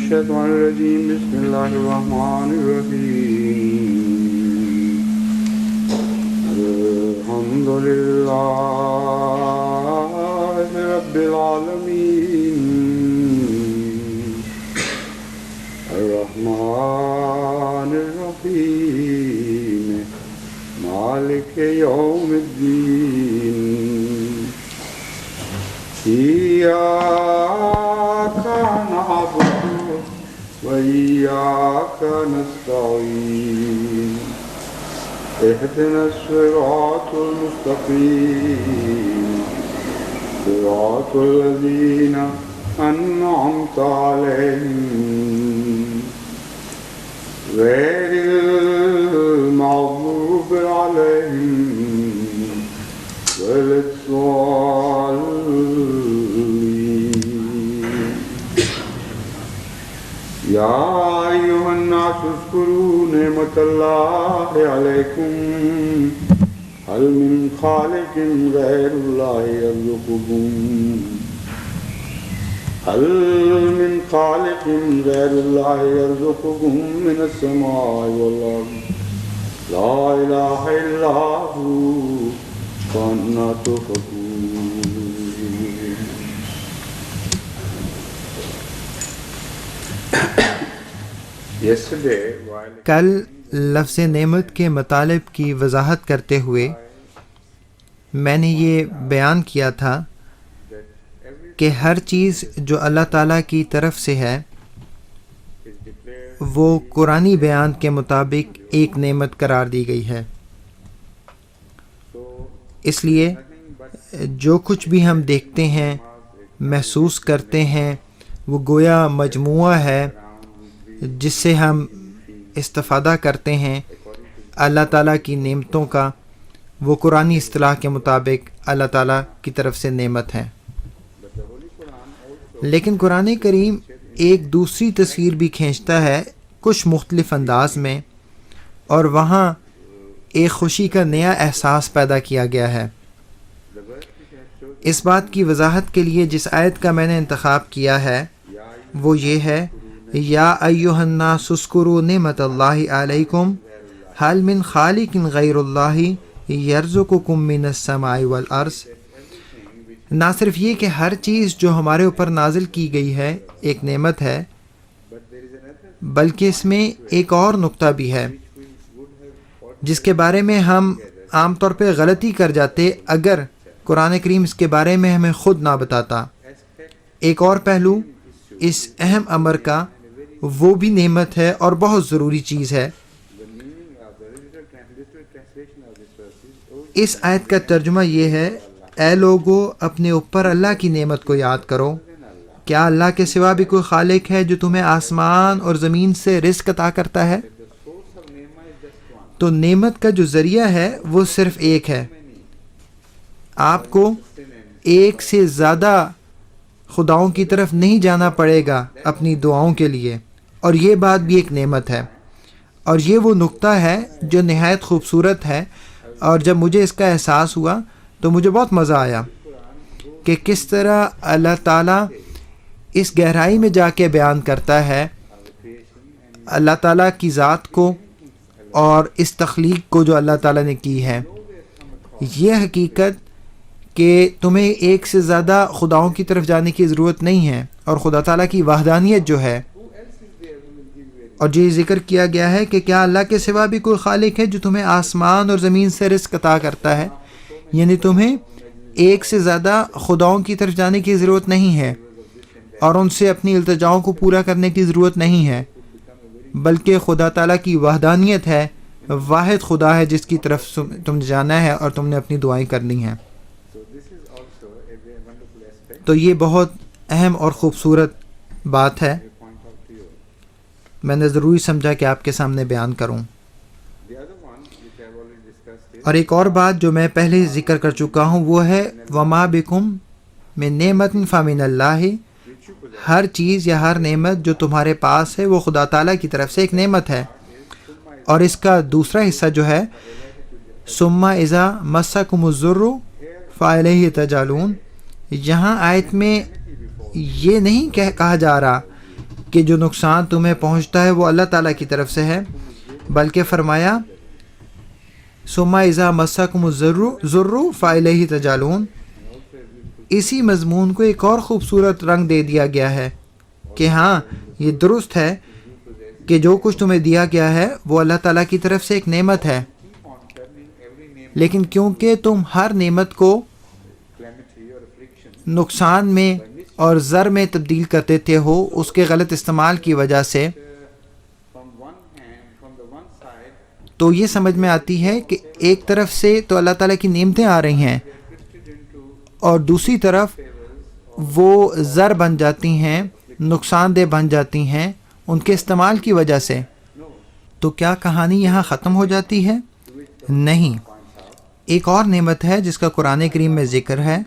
الشيطان الرجيم بسم الله الرحمن الرحيم الحمد لله رب العالمين الرحمن الرحيم مالك يوم الدين إياك نعبد وإياك نستعين اهدنا الصراط المستقيم صراط الذين أنعمت عليهم غير المغضوب عليهم ولا الضالين. يا أيها الناس اذكروا نعمة الله عليكم هل من خالق غير الله يرزقكم من السماء والأرض لا إله إلا هو فأنى تؤفكون. کل لفظ نعمت کے مطالب کی وضاحت کرتے ہوئے میں نے یہ بیان کیا تھا کہ ہر چیز جو اللہ تعالیٰ کی طرف سے ہے وہ قرآنی بیان کے مطابق ایک نعمت قرار دی گئی ہے. اس لیے جو کچھ بھی ہم دیکھتے ہیں محسوس کرتے ہیں وہ گویا مجموعہ ہے جس سے ہم استفادہ کرتے ہیں اللہ تعالیٰ کی نعمتوں کا. وہ قرآنی اصطلاح کے مطابق اللہ تعالیٰ کی طرف سے نعمت ہے. لیکن قرآن کریم ایک دوسری تصویر بھی کھینچتا ہے کچھ مختلف انداز میں، اور وہاں ایک خوشی کا نیا احساس پیدا کیا گیا ہے. اس بات کی وضاحت کے لیے جس آیت کا میں نے انتخاب کیا ہے وہ یہ ہے یا ایھا الناس اذکروا نعمت اللہ علیکم هل من خالق غیر اللہ یرزقکم من السماء والارض. نہ صرف یہ کہ ہر چیز جو ہمارے اوپر نازل کی گئی ہے ایک نعمت ہے، بلکہ اس میں ایک اور نقطہ بھی ہے جس کے بارے میں ہم عام طور پہ غلطی کر جاتے اگر قرآن کریم اس کے بارے میں ہمیں خود نہ بتاتا. ایک اور پہلو اس اہم امر کا وہ بھی نعمت ہے اور بہت ضروری چیز ہے. اس آیت کا ترجمہ یہ ہے اے لوگو اپنے اوپر اللہ کی نعمت کو یاد کرو. کیا اللہ کے سوا بھی کوئی خالق ہے جو تمہیں آسمان اور زمین سے رزق عطا کرتا ہے؟ تو نعمت کا جو ذریعہ ہے وہ صرف ایک ہے. آپ کو ایک سے زیادہ خداؤں کی طرف نہیں جانا پڑے گا اپنی دعاؤں کے لیے، اور یہ بات بھی ایک نعمت ہے. اور یہ وہ نقطہ ہے جو نہایت خوبصورت ہے، اور جب مجھے اس کا احساس ہوا تو مجھے بہت مزہ آیا کہ کس طرح اللہ تعالیٰ اس گہرائی میں جا کے بیان کرتا ہے اللہ تعالیٰ کی ذات کو اور اس تخلیق کو جو اللہ تعالیٰ نے کی ہے. یہ حقیقت کہ تمہیں ایک سے زیادہ خداؤں کی طرف جانے کی ضرورت نہیں ہے، اور خدا تعالیٰ کی وحدانیت جو ہے، اور جو ذکر کیا گیا ہے کہ کیا اللہ کے سوا بھی کوئی خالق ہے جو تمہیں آسمان اور زمین سے رزق عطا کرتا ہے، یعنی تمہیں ایک سے زیادہ خداؤں کی طرف جانے کی ضرورت نہیں ہے اور ان سے اپنی التجاؤں کو پورا کرنے کی ضرورت نہیں ہے، بلکہ خدا تعالیٰ کی وحدانیت ہے، واحد خدا ہے جس کی طرف تم جانا ہے اور تم نے اپنی دعائیں کرنی ہیں. تو یہ بہت اہم اور خوبصورت بات ہے، میں نے ضروری سمجھا کہ آپ کے سامنے بیان کروں. اور ایک اور بات جو میں پہلے ذکر کر چکا ہوں وہ ہے وما بکم من نعمت فمن اللہ. ہر چیز یا ہر نعمت جو تمہارے پاس ہے وہ خدا تعالیٰ کی طرف سے ایک نعمت ہے. اور اس کا دوسرا حصہ جو ہے ثم اذا مسکم الضر فالیہ تجالون، یہاں آیت میں یہ نہیں کہا جا رہا کہ جو نقصان تمہیں پہنچتا ہے وہ اللہ تعالیٰ کی طرف سے ہے، بلکہ فرمایا ثم اذا مسکم الضر فالیہ تجالون۔ اسی مضمون کو ایک اور خوبصورت رنگ دے دیا گیا ہے کہ ہاں یہ درست ہے کہ جو کچھ تمہیں دیا گیا ہے وہ اللہ تعالیٰ کی طرف سے ایک نعمت ہے، لیکن کیونکہ تم ہر نعمت کو نقصان میں اور ضر میں تبدیل کر دیتے ہو اس کے غلط استعمال کی وجہ سے، تو یہ سمجھ میں آتی ہے کہ ایک طرف سے تو اللہ تعالیٰ کی نعمتیں آ رہی ہیں اور دوسری طرف وہ ضر بن جاتی ہیں، نقصان دہ بن جاتی ہیں ان کے استعمال کی وجہ سے۔ تو کیا کہانی یہاں ختم ہو جاتی ہے؟ نہیں، ایک اور نعمت ہے جس کا قرآن کریم میں ذکر ہے،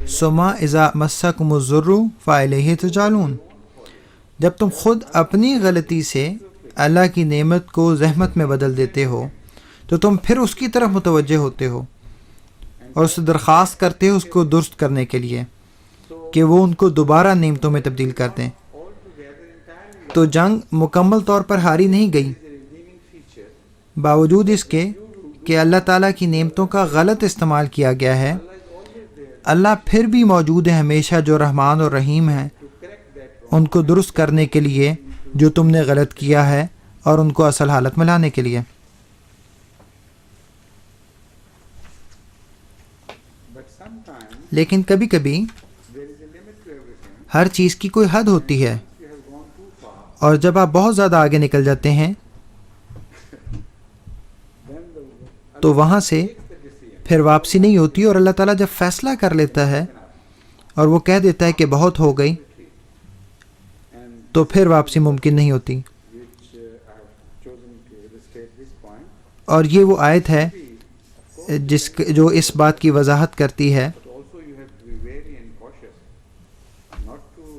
ثم اذا مسکم الضر فالیہ تجالون۔ جب تم خود اپنی غلطی سے اللہ کی نعمت کو زحمت میں بدل دیتے ہو تو تم پھر اس کی طرف متوجہ ہوتے ہو اور اس سے درخواست کرتے ہو اس کو درست کرنے کے لیے کہ وہ ان کو دوبارہ نعمتوں میں تبدیل کر دیں۔ تو جنگ مکمل طور پر ہاری نہیں گئی، باوجود اس کے کہ اللہ تعالیٰ کی نعمتوں کا غلط استعمال کیا گیا ہے، اللہ پھر بھی موجود ہے ہمیشہ، جو رحمان اور رحیم ہیں، ان کو درست کرنے کے لیے جو تم نے غلط کیا ہے اور ان کو اصل حالت میں لانے کے لیے۔ لیکن کبھی کبھی ہر چیز کی کوئی حد ہوتی ہے، اور جب آپ بہت زیادہ آگے نکل جاتے ہیں تو وہاں سے پھر واپسی نہیں ہوتی، اور اللہ تعالیٰ جب فیصلہ کر لیتا ہے اور وہ کہہ دیتا ہے کہ بہت ہو گئی، تو پھر واپسی ممکن نہیں ہوتی۔ اور یہ وہ آیت ہے جو اس بات کی وضاحت کرتی ہے،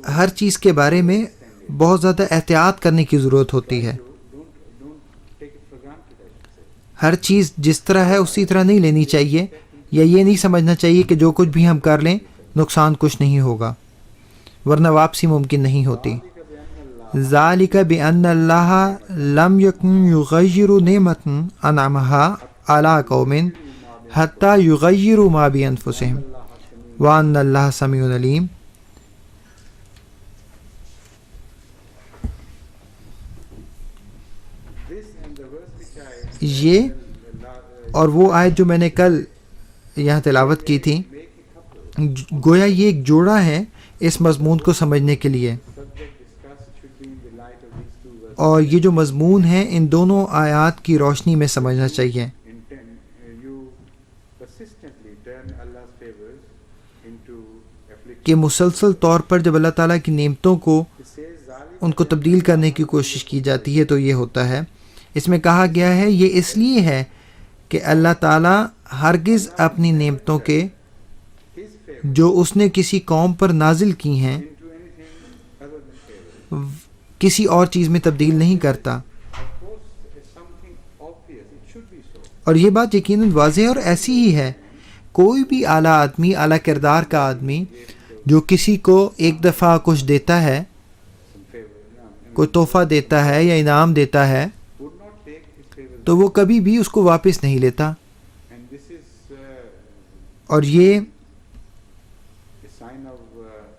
ہر چیز کے بارے میں بہت زیادہ احتیاط کرنے کی ضرورت ہوتی ہے۔ ہر چیز جس طرح ہے اسی طرح نہیں لینی چاہیے، یا یہ نہیں سمجھنا چاہیے کہ جو کچھ بھی ہم کر لیں نقصان کچھ نہیں ہوگا، ورنہ واپسی ممکن نہیں ہوتی۔ ذالک بأن اللہ لم یکن یغیر نعمت انعمها علی قوم حتی یغیروا ما بانفسہم وان اللہ سمیع علیم۔ یہ اور وہ آیت جو میں نے کل یہاں تلاوت کی تھی، گویا یہ ایک جوڑا ہے اس مضمون کو سمجھنے کے لیے، اور یہ جو مضمون ہے ان دونوں آیات کی روشنی میں سمجھنا چاہیے۔ کہ مسلسل طور پر جب اللہ تعالیٰ کی نعمتوں کو ان کو تبدیل کرنے کی کوشش کی جاتی ہے تو یہ ہوتا ہے۔ اس میں کہا گیا ہے یہ اس لیے ہے کہ اللہ تعالیٰ ہرگز اپنی نعمتوں کے جو اس نے کسی قوم پر نازل کی ہیں کسی اور چیز میں تبدیل نہیں کرتا، اور یہ بات یقیناً واضح اور ایسی ہی ہے۔ کوئی بھی اعلیٰ آدمی، اعلیٰ کردار کا آدمی جو کسی کو ایک دفعہ کچھ دیتا ہے، کوئی تحفہ دیتا ہے یا انعام دیتا ہے، تو وہ کبھی بھی اس کو واپس نہیں لیتا، اور یہ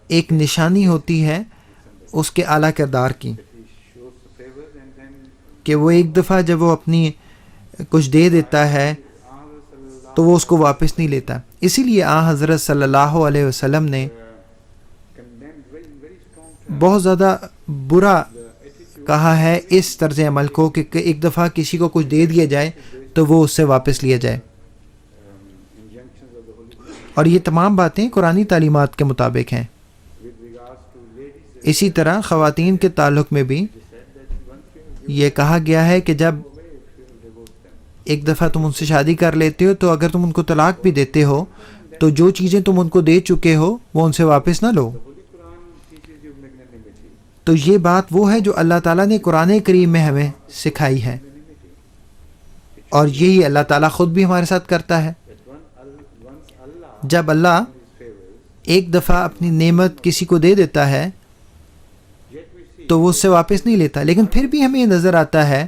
ایک نشانی ہوتی ہے اس کے اعلیٰ کردار کی، کہ وہ ایک دفعہ جب وہ اپنی کچھ دے دیتا ہے تو وہ اس کو واپس نہیں لیتا۔ اسی لیے حضرت صلی اللہ علیہ وسلم نے بہت زیادہ برا کہا ہے اس طرز عمل کو کہ ایک دفعہ کسی کو کچھ دے دیا جائے تو وہ اس سے واپس لیا جائے، اور یہ تمام باتیں قرآنی تعلیمات کے مطابق ہیں۔ اسی طرح خواتین کے تعلق میں بھی یہ کہا گیا ہے کہ جب ایک دفعہ تم ان سے شادی کر لیتے ہو تو اگر تم ان کو طلاق بھی دیتے ہو تو جو چیزیں تم ان کو دے چکے ہو وہ ان سے واپس نہ لو۔ تو یہ بات وہ ہے جو اللہ تعالیٰ نے قرآن کریم میں ہمیں سکھائی ہے، اور یہی اللہ تعالیٰ خود بھی ہمارے ساتھ کرتا ہے۔ جب اللہ ایک دفعہ اپنی نعمت کسی کو دے دیتا ہے تو وہ اس سے واپس نہیں لیتا. لیکن پھر بھی ہمیں یہ نظر آتا ہے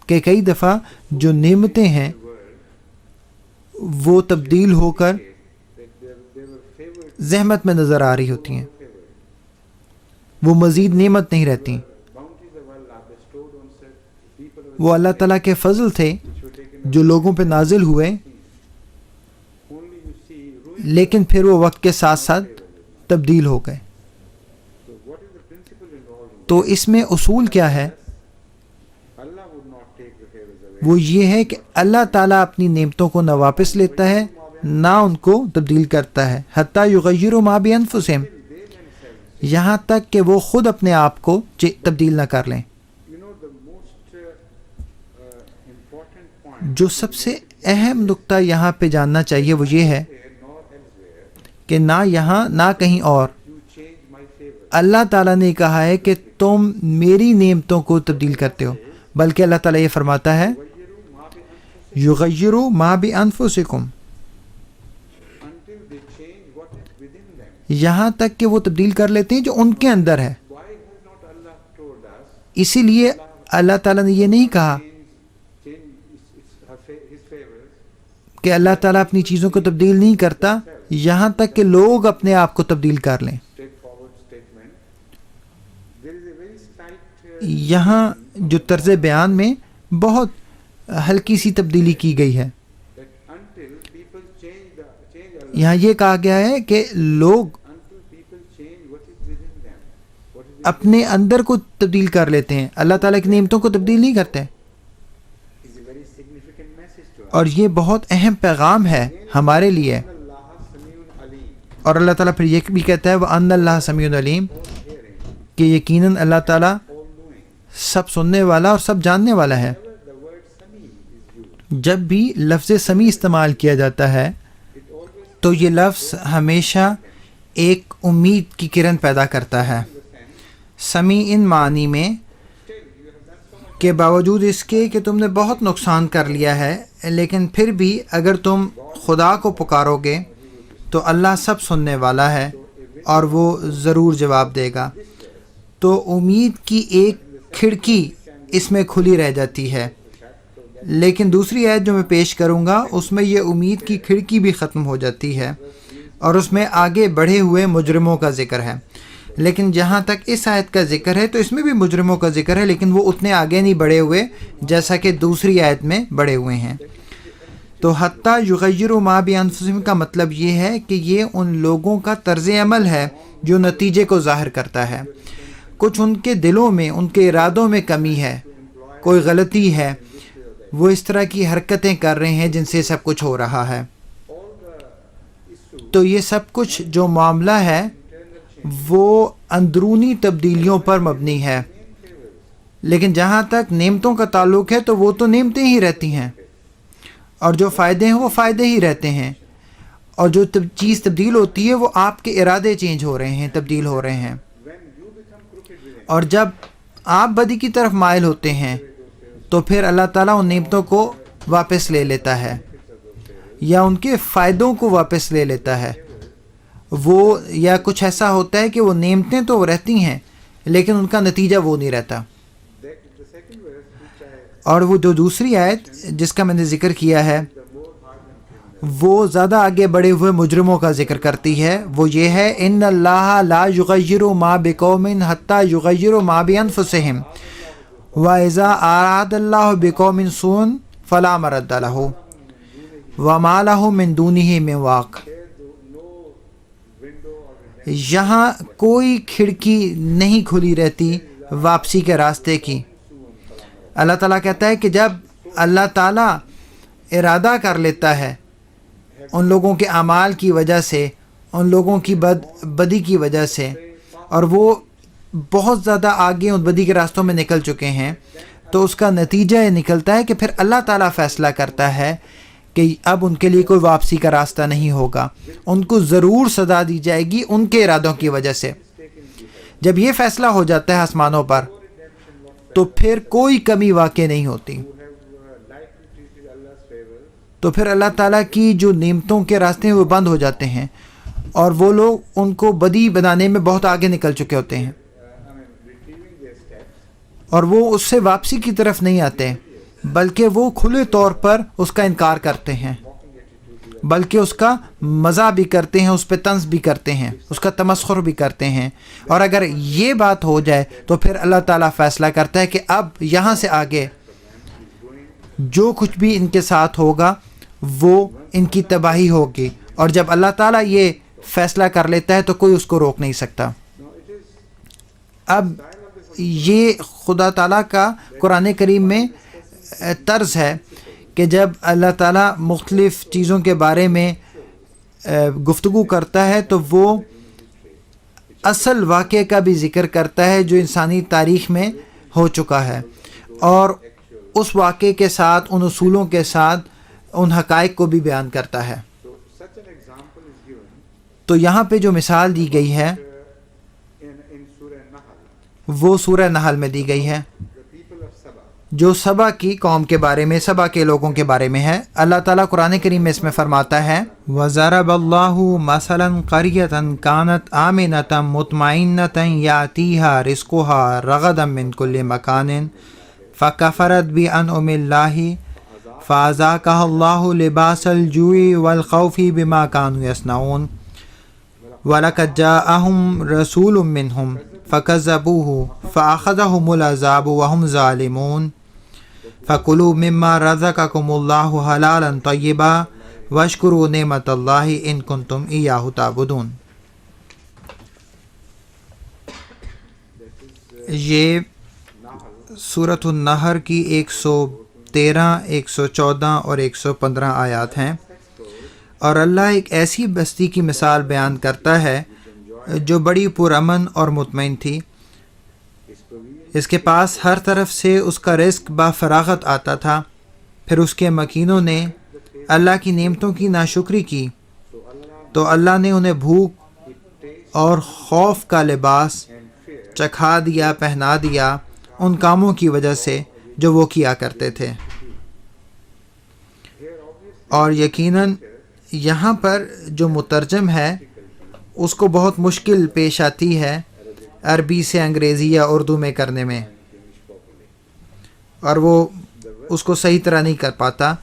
کہ کئی دفعہ جو نعمتیں ہیں وہ تبدیل ہو کر زحمت میں نظر آ رہی ہوتی ہیں، وہ مزید نعمت نہیں رہتی. وہ اللہ تعالیٰ کے فضل تھے جو لوگوں پہ نازل ہوئے، لیکن پھر وہ وقت کے ساتھ ساتھ تبدیل ہو گئے. تو اس میں اصول کیا ہے؟ وہ یہ ہے کہ اللہ تعالیٰ اپنی نعمتوں کو نہ واپس لیتا ہے نہ ان کو تبدیل کرتا ہے. حتیٰ یغیروا ما بانفسہم، یہاں تک کہ وہ خود اپنے آپ کو تبدیل نہ کر لیں. جو سب سے اہم نقطہ یہاں پہ جاننا چاہیے وہ یہ ہے کہ نہ یہاں نہ کہیں اور اللہ تعالیٰ نے کہا ہے کہ تم میری نعمتوں کو تبدیل کرتے ہو، بلکہ اللہ تعالیٰ یہ فرماتا ہے یغیروا ما بانفسکم، یہاں تک کہ وہ تبدیل کر لیتے ہیں جو ان کے اندر ہے. اسی لیے اللہ تعالیٰ نے یہ نہیں کہا کہ اللہ تعالیٰ اپنی چیزوں کو تبدیل نہیں کرتا یہاں تک کہ لوگ اپنے آپ کو تبدیل کر لیں. یہاں جو طرز بیان میں بہت ہلکی سی تبدیلی کی گئی ہے. یہاں یہ کہا گیا ہے کہ لوگ اپنے اندر کو تبدیل کر لیتے ہیں، اللہ تعالیٰ کی نعمتوں کو تبدیل نہیں کرتے. اور یہ بہت اہم پیغام ہے ہمارے لیے. اور اللہ تعالیٰ پھر یہ بھی کہتا ہے وَأَنَّ اللَّهَ سَمِيعٌ عَلِيمٌ، کہ یقیناً اللہ تعالیٰ سب سننے والا اور سب جاننے والا ہے. جب بھی لفظ سمیع استعمال کیا جاتا ہے تو یہ لفظ ہمیشہ ایک امید کی کرن پیدا کرتا ہے. سمیع ان معنی میں کہ باوجود اس کے کہ تم نے بہت نقصان کر لیا ہے، لیکن پھر بھی اگر تم خدا کو پکارو گے تو اللہ سب سننے والا ہے اور وہ ضرور جواب دے گا. تو امید کی ایک کھڑکی اس میں کھلی رہ جاتی ہے. لیکن دوسری آیت جو میں پیش کروں گا اس میں یہ امید کی کھڑکی بھی ختم ہو جاتی ہے اور اس میں آگے بڑھے ہوئے مجرموں کا ذکر ہے. لیکن جہاں تک اس آیت کا ذکر ہے تو اس میں بھی مجرموں کا ذکر ہے، لیکن وہ اتنے آگے نہیں بڑھے ہوئے جیسا کہ دوسری آیت میں بڑھے ہوئے ہیں. تو حتیٰ یغیروا ما بانفسہم کا مطلب یہ ہے کہ یہ ان لوگوں کا طرز عمل ہے جو نتیجے کو ظاہر کرتا ہے. کچھ ان کے دلوں میں، ان کے ارادوں میں کمی ہے، کوئی غلطی ہے، وہ اس طرح کی حرکتیں کر رہے ہیں جن سے سب کچھ ہو رہا ہے. تو یہ سب کچھ جو معاملہ ہے وہ اندرونی تبدیلیوں پر مبنی ہے. لیکن جہاں تک نعمتوں کا تعلق ہے تو وہ تو نعمتیں ہی رہتی ہیں، اور جو فائدے ہیں وہ فائدے ہی رہتے ہیں. اور جو چیز تبدیل ہوتی ہے وہ آپ کے ارادے چینج ہو رہے ہیں، تبدیل ہو رہے ہیں. اور جب آپ بدی کی طرف مائل ہوتے ہیں تو پھر اللہ تعالیٰ ان نعمتوں کو واپس لے لیتا ہے یا ان کے فائدوں کو واپس لے لیتا ہے. وہ یا کچھ ایسا ہوتا ہے کہ وہ نعمتیں تو رہتی ہیں لیکن ان کا نتیجہ وہ نہیں رہتا. اور وہ جو دوسری آیت جس کا میں نے ذکر کیا ہے وہ زیادہ آگے بڑھے ہوئے مجرموں کا ذکر کرتی ہے. وہ یہ ہے ان اللہ لا یغیر ما بقوم حتی یغیروا ما بانفسہم واذا اراد اللہ بقوم سوءا فلا مرد لہ وما لہ من دونہ من واق. یہاں کوئی کھڑکی نہیں کھلی رہتی واپسی کے راستے کی. اللہ تعالیٰ کہتا ہے کہ جب اللہ تعالیٰ ارادہ کر لیتا ہے ان لوگوں کے اعمال کی وجہ سے، ان لوگوں کی بدی کی وجہ سے، اور وہ بہت زیادہ آگے ان بدی کے راستوں میں نکل چکے ہیں، تو اس کا نتیجہ یہ نکلتا ہے کہ پھر اللہ تعالیٰ فیصلہ کرتا ہے کہ اب ان کے لیے کوئی واپسی کا راستہ نہیں ہوگا، ان کو ضرور سزا دی جائے گی ان کے ارادوں کی وجہ سے. جب یہ فیصلہ ہو جاتا ہے آسمانوں پر تو پھر کوئی کمی واقع نہیں ہوتی. تو پھر اللہ تعالیٰ کی جو نعمتوں کے راستے ہیں وہ بند ہو جاتے ہیں اور وہ لوگ ان کو بدی بنانے میں بہت آگے نکل چکے ہوتے ہیں. اور وہ اس سے واپسی کی طرف نہیں آتے، بلکہ وہ کھلے طور پر اس کا انکار کرتے ہیں، بلکہ اس کا مزاح بھی کرتے ہیں، اس پہ طنز بھی کرتے ہیں، اس کا تمسخر بھی کرتے ہیں۔ اور اگر یہ بات ہو جائے تو پھر اللہ تعالیٰ فیصلہ کرتا ہے کہ اب یہاں سے آگے جو کچھ بھی ان کے ساتھ ہوگا وہ ان کی تباہی ہوگی، اور جب اللہ تعالیٰ یہ فیصلہ کر لیتا ہے تو کوئی اس کو روک نہیں سکتا۔ اب یہ خدا تعالیٰ کا قرآن کریم میں طرز ہے کہ جب اللہ تعالیٰ مختلف چیزوں کے بارے میں گفتگو کرتا ہے تو وہ اصل واقعے کا بھی ذکر کرتا ہے جو انسانی تاریخ میں ہو چکا ہے، اور اس واقعے کے ساتھ، ان اصولوں کے ساتھ ان حقائق کو بھی بیان کرتا ہے۔ تو یہاں پہ جو مثال دی گئی ہے وہ سورہ نحل میں دی گئی ہے، جو سبا کی قوم کے بارے میں، سبا کے لوگوں کے بارے میں ہے۔ اللہ تعالیٰ قرآن کریم میں اس میں فرماتا ہے وَضَرَبَ اللَّهُ مَثَلًا قَرْيَةً كَانَتْ آمِنَةً مُطْمَئِنَّةً يَأْتِيهَا رِزْقُهَا رَغَدًا مِّن كُلِّ مَكَانٍ فَكَفَرَتْ بِأَنْعُمِ اللَّهِ فَأَذَاقَهَا اللَّهُ لِبَاسَ الْجُوعِ وَالْخَوْفِ بِمَا كَانُوا يَصْنَعُونَ وَلَقَدْ جَاءَهُمْ رَسُولٌ مِّنْهُمْ فَكَذَّبُوهُ فَأَخَذَهُمُ الْعَذَابُ وَهُمْ ظَالِمُونَ فَكُلُوا مِمَّا رَزَقَكُمُ اللَّهُ حَلَالًا طَيِّبًا وَاشْكُرُوا نِعْمَتَ اللَّهِ إِن كُنتُمْ إِيَّاهُ تَعْبُدُونَ۔ یہ سورۃ النحل کی 113، 114 اور 115 آیات ہیں، اور اللہ ایک ایسی بستی کی مثال بیان کرتا ہے جو بڑی پرامن اور مطمئن تھی۔ اس کے پاس ہر طرف سے اس کا رزق بافراغت آتا تھا، پھر اس کے مکینوں نے اللہ کی نعمتوں کی ناشکری کی تو اللہ نے انہیں بھوک اور خوف کا لباس چکھا دیا، پہنا دیا ان کاموں کی وجہ سے جو وہ کیا کرتے تھے۔ اور یقیناً یہاں پر جو مترجم ہے اس کو بہت مشکل پیش آتی ہے عربی سے انگریزی یا اردو میں کرنے میں، اور وہ اس کو صحیح طرح نہیں کر پاتا۔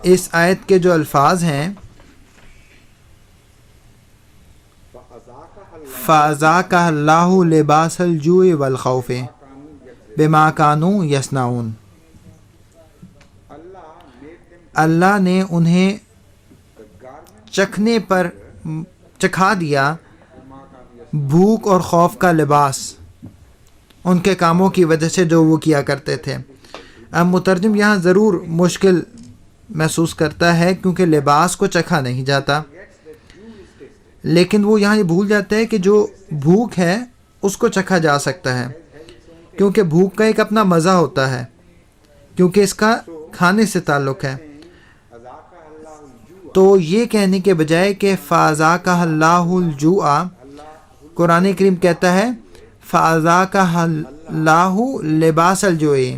اس آیت کے جو الفاظ ہیں فَأَذَاقَهَا اللَّهُ لِبَاسَ الْجُوعِ وَالْخَوْفِ بِمَا كَانُوا يَصْنَعُونَ، اللہ نے انہیں چکھنے پر چکھا دیا بھوک اور خوف کا لباس ان کے کاموں کی وجہ سے جو وہ کیا کرتے تھے۔ اب مترجم یہاں ضرور مشکل محسوس کرتا ہے کیونکہ لباس کو چکھا نہیں جاتا، لیکن وہ یہاں یہ بھول جاتا ہے کہ جو بھوک ہے اس کو چکھا جا سکتا ہے، کیونکہ بھوک کا ایک اپنا مزہ ہوتا ہے، کیونکہ اس کا کھانے سے تعلق ہے۔ تو یہ کہنے کے بجائے کہ فَأَذَاقَهَا اللَّهُ الْجُوعَ، قرآن کریم کہتا ہے فَأَذَاقَهَا اللَّهُ لِبَاسَ الْجُوعِ۔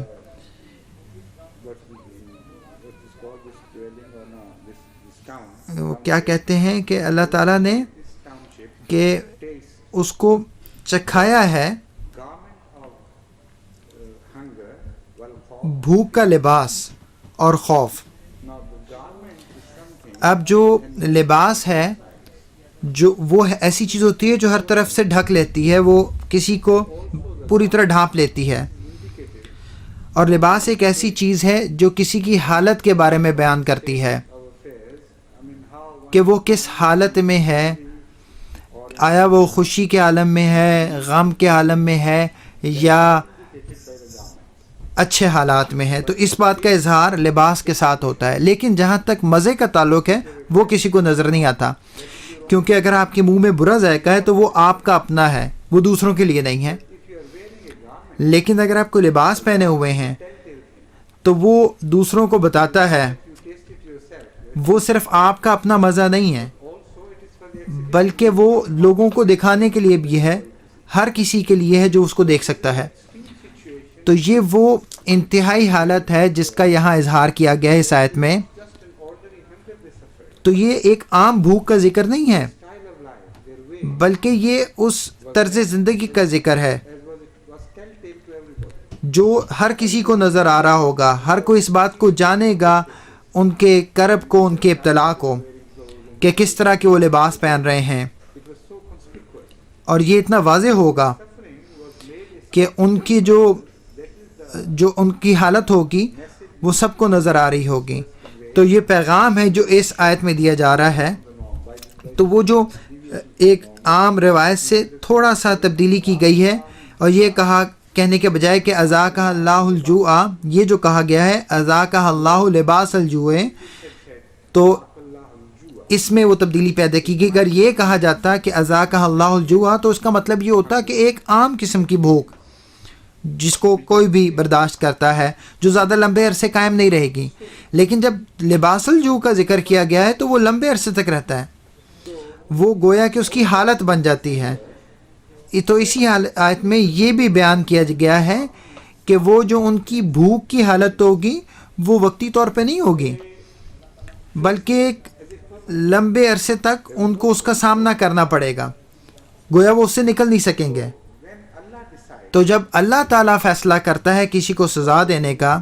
وہ کیا کہتے ہیں کہ اللہ تعالیٰ نے کہ اس کو چکھایا ہے بھوک کا لباس اور خوف۔ اب جو لباس ہے جو وہ ایسی چیز ہوتی ہے جو ہر طرف سے ڈھک لیتی ہے، وہ کسی کو پوری طرح ڈھانپ لیتی ہے، اور لباس ایک ایسی چیز ہے جو کسی کی حالت کے بارے میں بیان کرتی ہے کہ وہ کس حالت میں ہے، آیا وہ خوشی کے عالم میں ہے، غم کے عالم میں ہے، یا اچھے حالات میں ہے۔ تو اس بات کا اظہار لباس کے ساتھ ہوتا ہے، لیکن جہاں تک مزے کا تعلق ہے وہ کسی کو نظر نہیں آتا، کیونکہ اگر آپ کے منہ میں برا ذائقہ ہے تو وہ آپ کا اپنا ہے، وہ دوسروں کے لیے نہیں ہے۔ لیکن اگر آپ کو لباس پہنے ہوئے ہیں تو وہ دوسروں کو بتاتا ہے، وہ صرف آپ کا اپنا مزہ نہیں ہے بلکہ وہ لوگوں کو دکھانے کے لیے بھی ہے، ہر کسی کے لیے ہے جو اس کو دیکھ سکتا ہے۔ تو یہ وہ انتہائی حالت ہے جس کا یہاں اظہار کیا گیا ہے اس آیت میں۔ تو یہ ایک عام بھوک کا ذکر نہیں ہے، بلکہ یہ اس طرز زندگی کا ذکر ہے جو ہر کسی کو نظر آ رہا ہوگا، ہر کوئی اس بات کو جانے گا، ان کے کرب کو، ان کے ابتلا کو، کہ کس طرح کے وہ لباس پہن رہے ہیں. اور یہ اتنا واضح ہوگا کہ ان کی جو ان کی حالت ہوگی وہ سب کو نظر آ رہی ہوگی. تو یہ پیغام ہے جو اس آیت میں دیا جا رہا ہے. تو وہ جو ایک عام روایت سے تھوڑا سا تبدیلی کی گئی ہے، اور یہ کہنے کے بجائے کہ اذاقہ اللہ الجوع، یہ جو کہا گیا ہے اذاقہ اللہ لباس الجوع، تو اس میں وہ تبدیلی پیدا کی گئی. اگر یہ کہا جاتا کہ اذاقہ اللہ الجوع تو اس کا مطلب یہ ہوتا کہ ایک عام قسم کی بھوک جس کو کوئی بھی برداشت کرتا ہے، جو زیادہ لمبے عرصے قائم نہیں رہے گی. لیکن جب لباس الجوع کا ذکر کیا گیا ہے تو وہ لمبے عرصے تک رہتا ہے، وہ گویا کہ اس کی حالت بن جاتی ہے. تو اسی آیت میں یہ بھی بیان کیا گیا ہے کہ وہ جو ان کی بھوک کی حالت ہوگی وہ وقتی طور پہ نہیں ہوگی، بلکہ ایک لمبے عرصے تک ان کو اس کا سامنا کرنا پڑے گا، گویا وہ اس سے نکل نہیں سکیں گے. تو جب اللہ تعالیٰ فیصلہ کرتا ہے کسی کو سزا دینے کا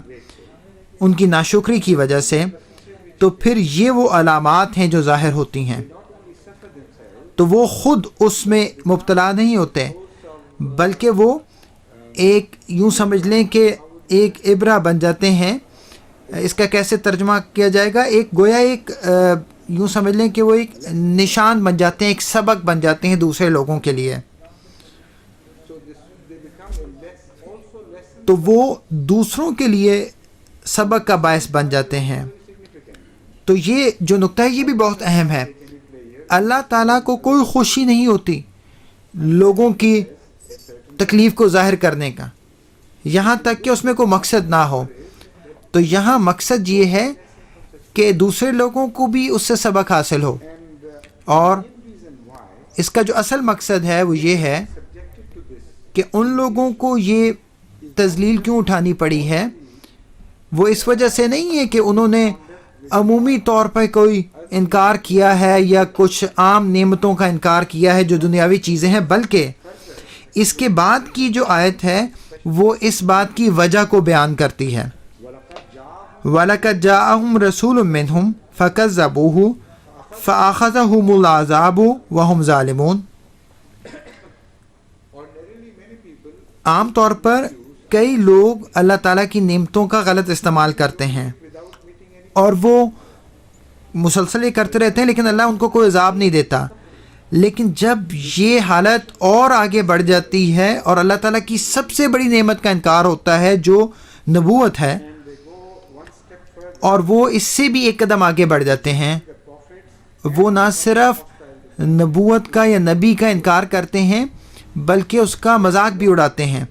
ان کی ناشکری کی وجہ سے، تو پھر یہ وہ علامات ہیں جو ظاہر ہوتی ہیں. تو وہ خود اس میں مبتلا نہیں ہوتے، بلکہ وہ ایک یوں سمجھ لیں کہ ایک عبرہ بن جاتے ہیں. اس کا کیسے ترجمہ کیا جائے گا؟ ایک گویا ایک یوں سمجھ لیں کہ وہ ایک نشان بن جاتے ہیں، ایک سبق بن جاتے ہیں دوسرے لوگوں کے لیے. تو وہ دوسروں کے لیے سبق کا باعث بن جاتے ہیں. تو یہ جو نقطہ ہے یہ بھی بہت اہم ہے. اللہ تعالیٰ کو کوئی خوشی نہیں ہوتی لوگوں کی تکلیف کو ظاہر کرنے کا، یہاں تک کہ اس میں کوئی مقصد نہ ہو. تو یہاں مقصد یہ ہے کہ دوسرے لوگوں کو بھی اس سے سبق حاصل ہو. اور اس کا جو اصل مقصد ہے وہ یہ ہے کہ ان لوگوں کو یہ تذلیل کیوں اٹھانی پڑی ہے، وہ اس وجہ سے نہیں ہے کہ انہوں نے عمومی طور پر کوئی انکار کیا ہے یا کچھ عام نعمتوں کا انکار کیا ہے جو دنیاوی چیزیں ہیں، بلکہ اس کے بعد کی جو آیت ہے وہ اس بات کی وجہ کو بیان کرتی ہے. وَلَقَدْ جَاءَهُمْ رَسُولٌ مِّنْهُمْ فَكَذَّبُوهُ فَأَخَذَهُمُ الْعَذَابُ وَهُمْ ظَالِمُونَ. عام طور پر کئی لوگ اللہ تعالیٰ کی نعمتوں کا غلط استعمال کرتے ہیں اور وہ مسلسل یہ کرتے رہتے ہیں، لیکن اللہ ان کو کوئی عذاب نہیں دیتا. لیکن جب یہ حالت اور آگے بڑھ جاتی ہے اور اللہ تعالیٰ کی سب سے بڑی نعمت کا انکار ہوتا ہے جو نبوت ہے، اور وہ اس سے بھی ایک قدم آگے بڑھ جاتے ہیں، وہ نہ صرف نبوت کا یا نبی کا انکار کرتے ہیں بلکہ اس کا مذاق بھی اڑاتے ہیں.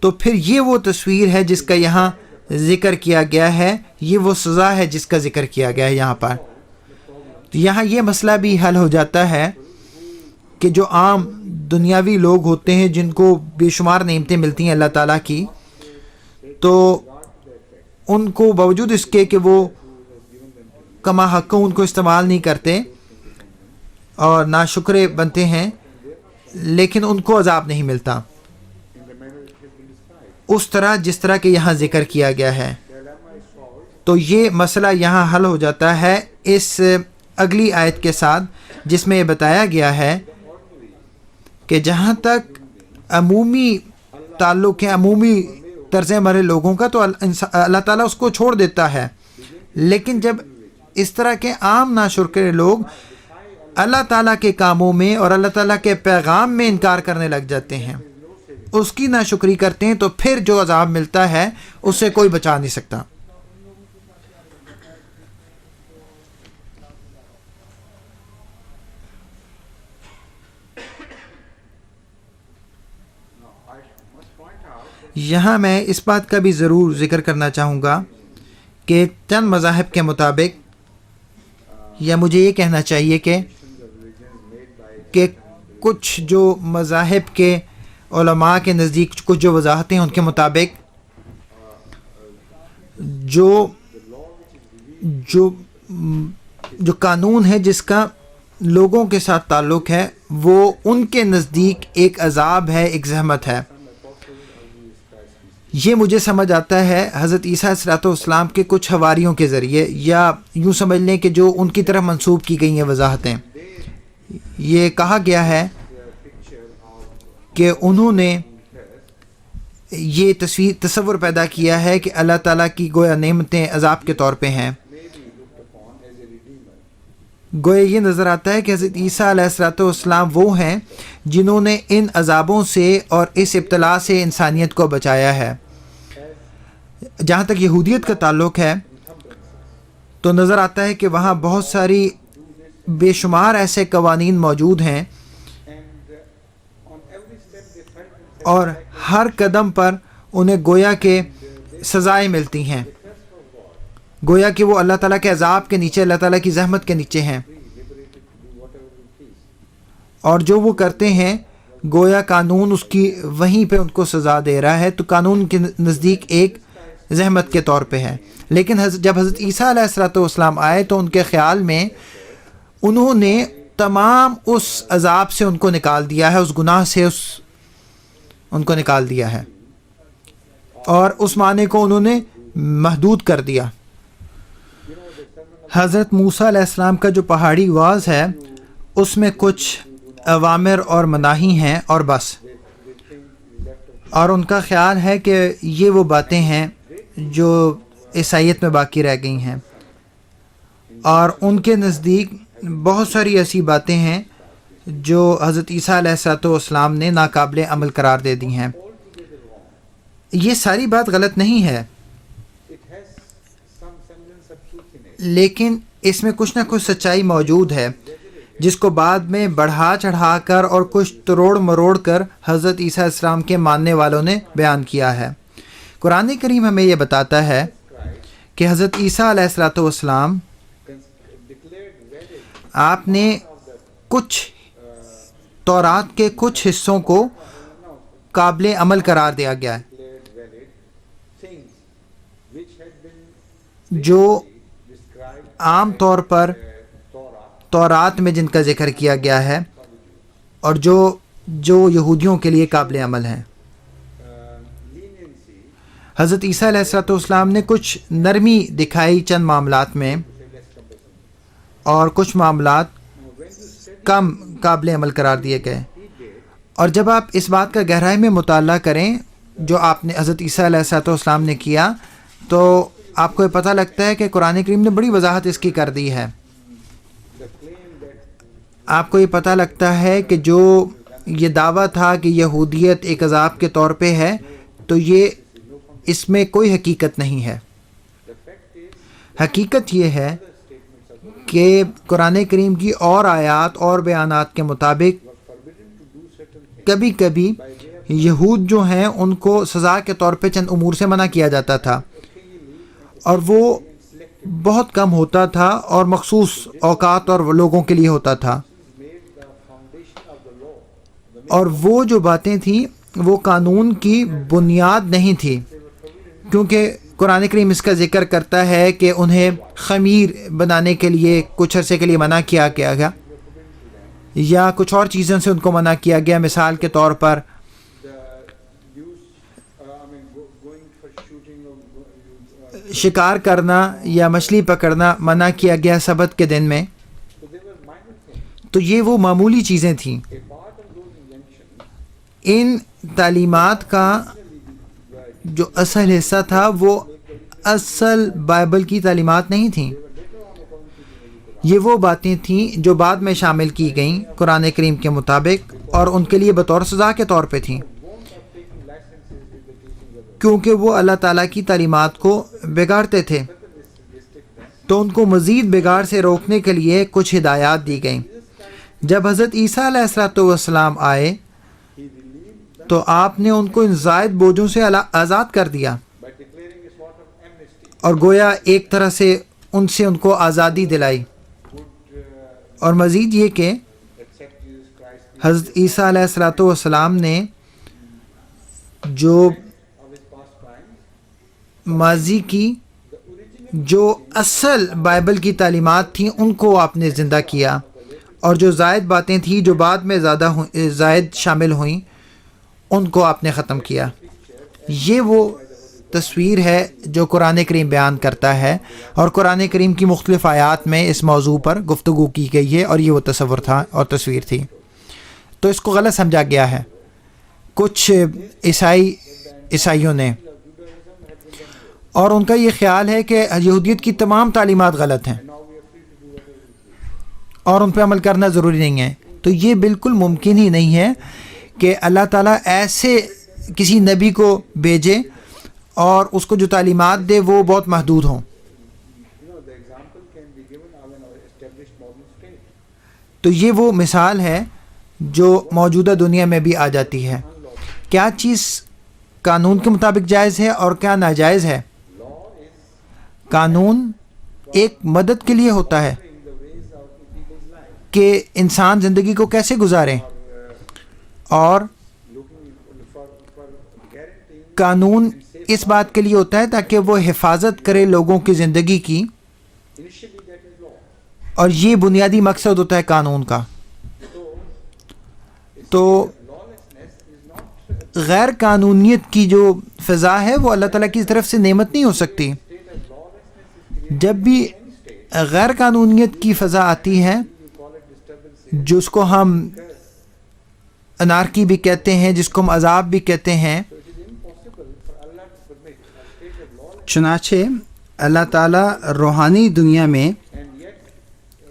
تو پھر یہ وہ تصویر ہے جس کا یہاں ذکر کیا گیا ہے، یہ وہ سزا ہے جس کا ذکر کیا گیا ہے یہاں پر. تو یہاں یہ مسئلہ بھی حل ہو جاتا ہے کہ جو عام دنیاوی لوگ ہوتے ہیں جن کو بے شمار نعمتیں ملتی ہیں اللہ تعالیٰ کی، تو ان کو باوجود اس کے کہ وہ کما حق ان کو استعمال نہیں کرتے اور ناشکرے بنتے ہیں، لیکن ان کو عذاب نہیں ملتا اس طرح جس طرح کہ یہاں ذکر کیا گیا ہے. تو یہ مسئلہ یہاں حل ہو جاتا ہے اس اگلی آیت کے ساتھ، جس میں یہ بتایا گیا ہے کہ جہاں تک عمومی تعلق ہے، عمومی طرز عمل لوگوں کا، تو اللہ تعالیٰ اس کو چھوڑ دیتا ہے. لیکن جب اس طرح کے عام ناشکر لوگ اللہ تعالیٰ کے کاموں میں اور اللہ تعالیٰ کے پیغام میں انکار کرنے لگ جاتے ہیں، اس کی ناشکری کرتے ہیں، تو پھر جو عذاب ملتا ہے اس سے کوئی بچا نہیں سکتا. یہاں میں اس بات کا بھی ضرور ذکر کرنا چاہوں گا کہ چند مذاہب کے مطابق، یا مجھے یہ کہنا چاہیے کہ کچھ جو مذاہب کے علماء کے نزدیک کچھ جو وضاحتیں ہیں ان کے مطابق جو قانون ہے جس کا لوگوں کے ساتھ تعلق ہے، وہ ان کے نزدیک ایک عذاب ہے، ایک زحمت ہے. یہ مجھے سمجھ آتا ہے حضرت عیسیٰ علیہ السلام کے کچھ حواریوں کے ذریعے، یا یوں سمجھ لیں کہ جو ان کی طرف منسوب کی گئی ہیں وضاحتیں. یہ کہا گیا ہے کہ انہوں نے یہ تصور پیدا کیا ہے کہ اللہ تعالیٰ کی گویا نعمتیں عذاب کے طور پہ ہیں. گویا یہ نظر آتا ہے کہ حضرت عیسیٰ علیہ السلام وہ ہیں جنہوں نے ان عذابوں سے اور اس ابتلا سے انسانیت کو بچایا ہے. جہاں تک یہودیت کا تعلق ہے تو نظر آتا ہے کہ وہاں بہت ساری بے شمار ایسے قوانین موجود ہیں اور ہر قدم پر انہیں گویا کہ سزائیں ملتی ہیں، گویا کہ وہ اللہ تعالیٰ کے عذاب کے نیچے، اللہ تعالیٰ کی زحمت کے نیچے ہیں، اور جو وہ کرتے ہیں گویا قانون اس کی وہیں پہ ان کو سزا دے رہا ہے، تو قانون کے نزدیک ایک زحمت کے طور پہ ہے. لیکن جب حضرت عیسیٰ علیہ السلام آئے تو ان کے خیال میں انہوں نے تمام اس عذاب سے ان کو نکال دیا ہے، اس گناہ سے ان کو نکال دیا ہے، اور اس معنی کو انہوں نے محدود کر دیا. حضرت موسیٰ علیہ السلام کا جو پہاڑی وعظ ہے اس میں کچھ اوامر اور مناہی ہیں اور بس، اور ان کا خیال ہے کہ یہ وہ باتیں ہیں جو عیسائیت میں باقی رہ گئی ہیں، اور ان کے نزدیک بہت ساری ایسی باتیں ہیں جو حضرت عیسیٰ علیہ السلام نے ناقابل عمل قرار دے دی ہیں. یہ ساری بات غلط نہیں ہے، لیکن اس میں کچھ نہ کچھ سچائی موجود ہے جس کو بعد میں بڑھا چڑھا کر اور کچھ تروڑ مروڑ کر حضرت عیسیٰ علیہ السلام کے ماننے والوں نے بیان کیا ہے. قرآن کریم ہمیں یہ بتاتا ہے کہ حضرت عیسیٰ علیہ السلام آپ نے کچھ تورات کے کچھ حصوں کو قابل عمل قرار دیا گیا ہے جو عام طور پر تورات میں جن کا ذکر کیا گیا ہے اور جو یہودیوں کے لیے قابل عمل ہیں. حضرت عیسیٰ علیہ السلام نے کچھ نرمی دکھائی چند معاملات میں، اور کچھ معاملات کم قابل عمل قرار دیے گئے. اور جب آپ اس بات کا گہرائی میں مطالعہ کریں جو آپ نے حضرت عیسیٰ علیہ السلام نے کیا، تو آپ کو یہ پتہ لگتا ہے کہ قرآن کریم نے بڑی وضاحت اس کی کر دی ہے. آپ کو یہ پتہ لگتا ہے کہ جو یہ دعویٰ تھا کہ یہودیت ایک عذاب کے طور پہ ہے، تو یہ اس میں کوئی حقیقت نہیں ہے. حقیقت یہ ہے کہ قرآن کریم کی اور آیات اور بیانات کے مطابق کبھی کبھی یہود جو ہیں ان کو سزا کے طور پہ چند امور سے منع کیا جاتا تھا، اور وہ بہت کم ہوتا تھا اور مخصوص اوقات اور لوگوں کے لیے ہوتا تھا. اور وہ جو باتیں تھیں وہ قانون کی بنیاد نہیں تھی، کیونکہ قرآن کریم اس کا ذکر کرتا ہے کہ انہیں خمیر بنانے کے لیے کچھ عرصے کے لیے منع کیا گیا، یا کچھ اور چیزوں سے ان کو منع کیا گیا. مثال کے طور پر شکار کرنا یا مچھلی پکڑنا منع کیا گیا سبت کے دن میں. تو یہ وہ معمولی چیزیں تھیں. ان تعلیمات کا جو اصل حصہ تھا وہ اصل بائبل کی تعلیمات نہیں تھیں. یہ وہ باتیں تھیں جو بعد میں شامل کی گئیں قرآن کریم کے مطابق، اور ان کے لیے بطور سزا کے طور پہ تھیں، کیونکہ وہ اللہ تعالیٰ کی تعلیمات کو بگاڑتے تھے. تو ان کو مزید بگاڑ سے روکنے کے لیے کچھ ہدایات دی گئیں. جب حضرت عیسیٰ علیہ السلام آئے تو آپ نے ان کو ان زائد بوجھوں سے آزاد کر دیا، اور گویا ایک طرح سے ان کو آزادی دلائی. اور مزید یہ کہ حضرت عیسیٰ علیہ السلام نے جو ماضی کی جو اصل بائبل کی تعلیمات تھیں ان کو آپ نے زندہ کیا، اور جو زائد باتیں تھیں جو بعد میں زائد شامل ہوئیں ان کو آپ نے ختم کیا. یہ وہ تصویر ہے جو قرآن کریم بیان کرتا ہے، اور قرآن کریم کی مختلف آیات میں اس موضوع پر گفتگو کی گئی ہے، اور یہ وہ تصور تھا اور تصویر تھی۔ تو اس کو غلط سمجھا گیا ہے کچھ عیسائیوں نے، اور ان کا یہ خیال ہے کہ یہودیت کی تمام تعلیمات غلط ہیں اور ان پہ عمل کرنا ضروری نہیں ہے۔ تو یہ بالکل ممکن ہی نہیں ہے کہ اللہ تعالیٰ ایسے کسی نبی کو بھیجے اور اس کو جو تعلیمات دے وہ بہت محدود ہوں۔ تو یہ وہ مثال ہے جو موجودہ دنیا میں بھی آ جاتی ہے۔ کیا چیز قانون کے مطابق جائز ہے اور کیا ناجائز ہے؟ قانون ایک مدد کے لیے ہوتا ہے کہ انسان زندگی کو کیسے گزارے، اور قانون اس بات کے لیے ہوتا ہے تاکہ وہ حفاظت کرے لوگوں کی زندگی کی، اور یہ بنیادی مقصد ہوتا ہے قانون کا۔ تو غیر قانونیت کی جو فضا ہے وہ اللہ تعالیٰ کی طرف سے نعمت نہیں ہو سکتی۔ جب بھی غیر قانونیت کی فضا آتی ہے، جس کو ہم انارکی بھی کہتے ہیں، جس کو ہم عذاب بھی کہتے ہیں، چنانچہ اللہ تعالیٰ روحانی دنیا میں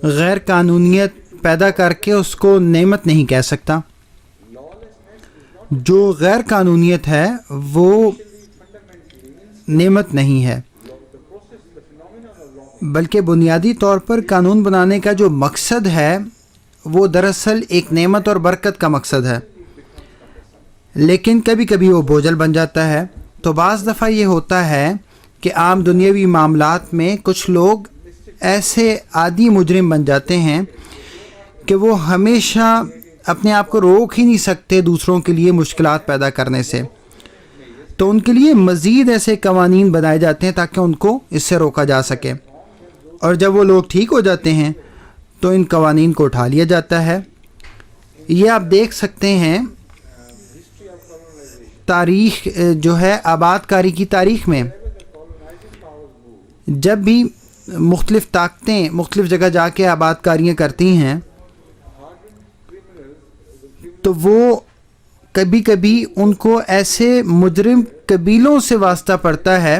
غیر قانونیت پیدا کر کے اس کو نعمت نہیں کہہ سکتا۔ جو غیر قانونیت ہے وہ نعمت نہیں ہے، بلکہ بنیادی طور پر قانون بنانے کا جو مقصد ہے وہ دراصل ایک نعمت اور برکت کا مقصد ہے، لیکن کبھی کبھی وہ بوجھل بن جاتا ہے۔ تو بعض دفعہ یہ ہوتا ہے کہ عام دنیاوی معاملات میں کچھ لوگ ایسے عادی مجرم بن جاتے ہیں کہ وہ ہمیشہ اپنے آپ کو روک ہی نہیں سکتے دوسروں کے لیے مشکلات پیدا کرنے سے، تو ان کے لیے مزید ایسے قوانین بنائے جاتے ہیں تاکہ ان کو اس سے روکا جا سکے، اور جب وہ لوگ ٹھیک ہو جاتے ہیں تو ان قوانین کو اٹھا لیا جاتا ہے۔ یہ آپ دیکھ سکتے ہیں تاریخ جو ہے آباد کاری کی تاریخ میں، جب بھی مختلف طاقتیں مختلف جگہ جا کے آباد کاریاں کرتی ہیں تو وہ کبھی کبھی ان کو ایسے مجرم قبیلوں سے واسطہ پڑتا ہے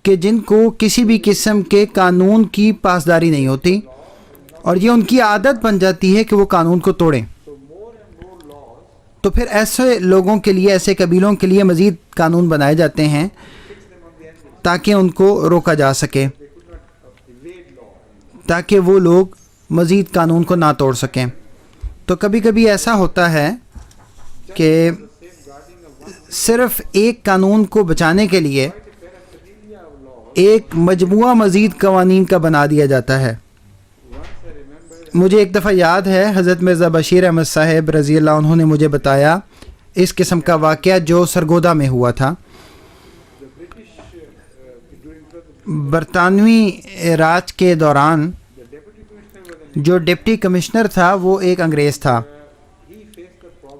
کہ جن کو کسی بھی قسم کے قانون کی پاسداری نہیں ہوتی، اور یہ ان کی عادت بن جاتی ہے کہ وہ قانون کو توڑیں۔ تو پھر ایسے لوگوں کے لیے، ایسے قبیلوں کے لیے مزید قانون بنائے جاتے ہیں تاکہ ان کو روکا جا سکے، تاکہ وہ لوگ مزید قانون کو نہ توڑ سکیں۔ تو کبھی کبھی ایسا ہوتا ہے کہ صرف ایک قانون کو بچانے کے لیے ایک مجموعہ مزید قوانین کا بنا دیا جاتا ہے۔ مجھے ایک دفعہ یاد ہے حضرت مرزا بشیر احمد صاحب رضی اللہ عنہ نے مجھے بتایا اس قسم کا واقعہ جو سرگودا میں ہوا تھا۔ برطانوی راج کے دوران جو ڈپٹی کمشنر تھا وہ ایک انگریز تھا،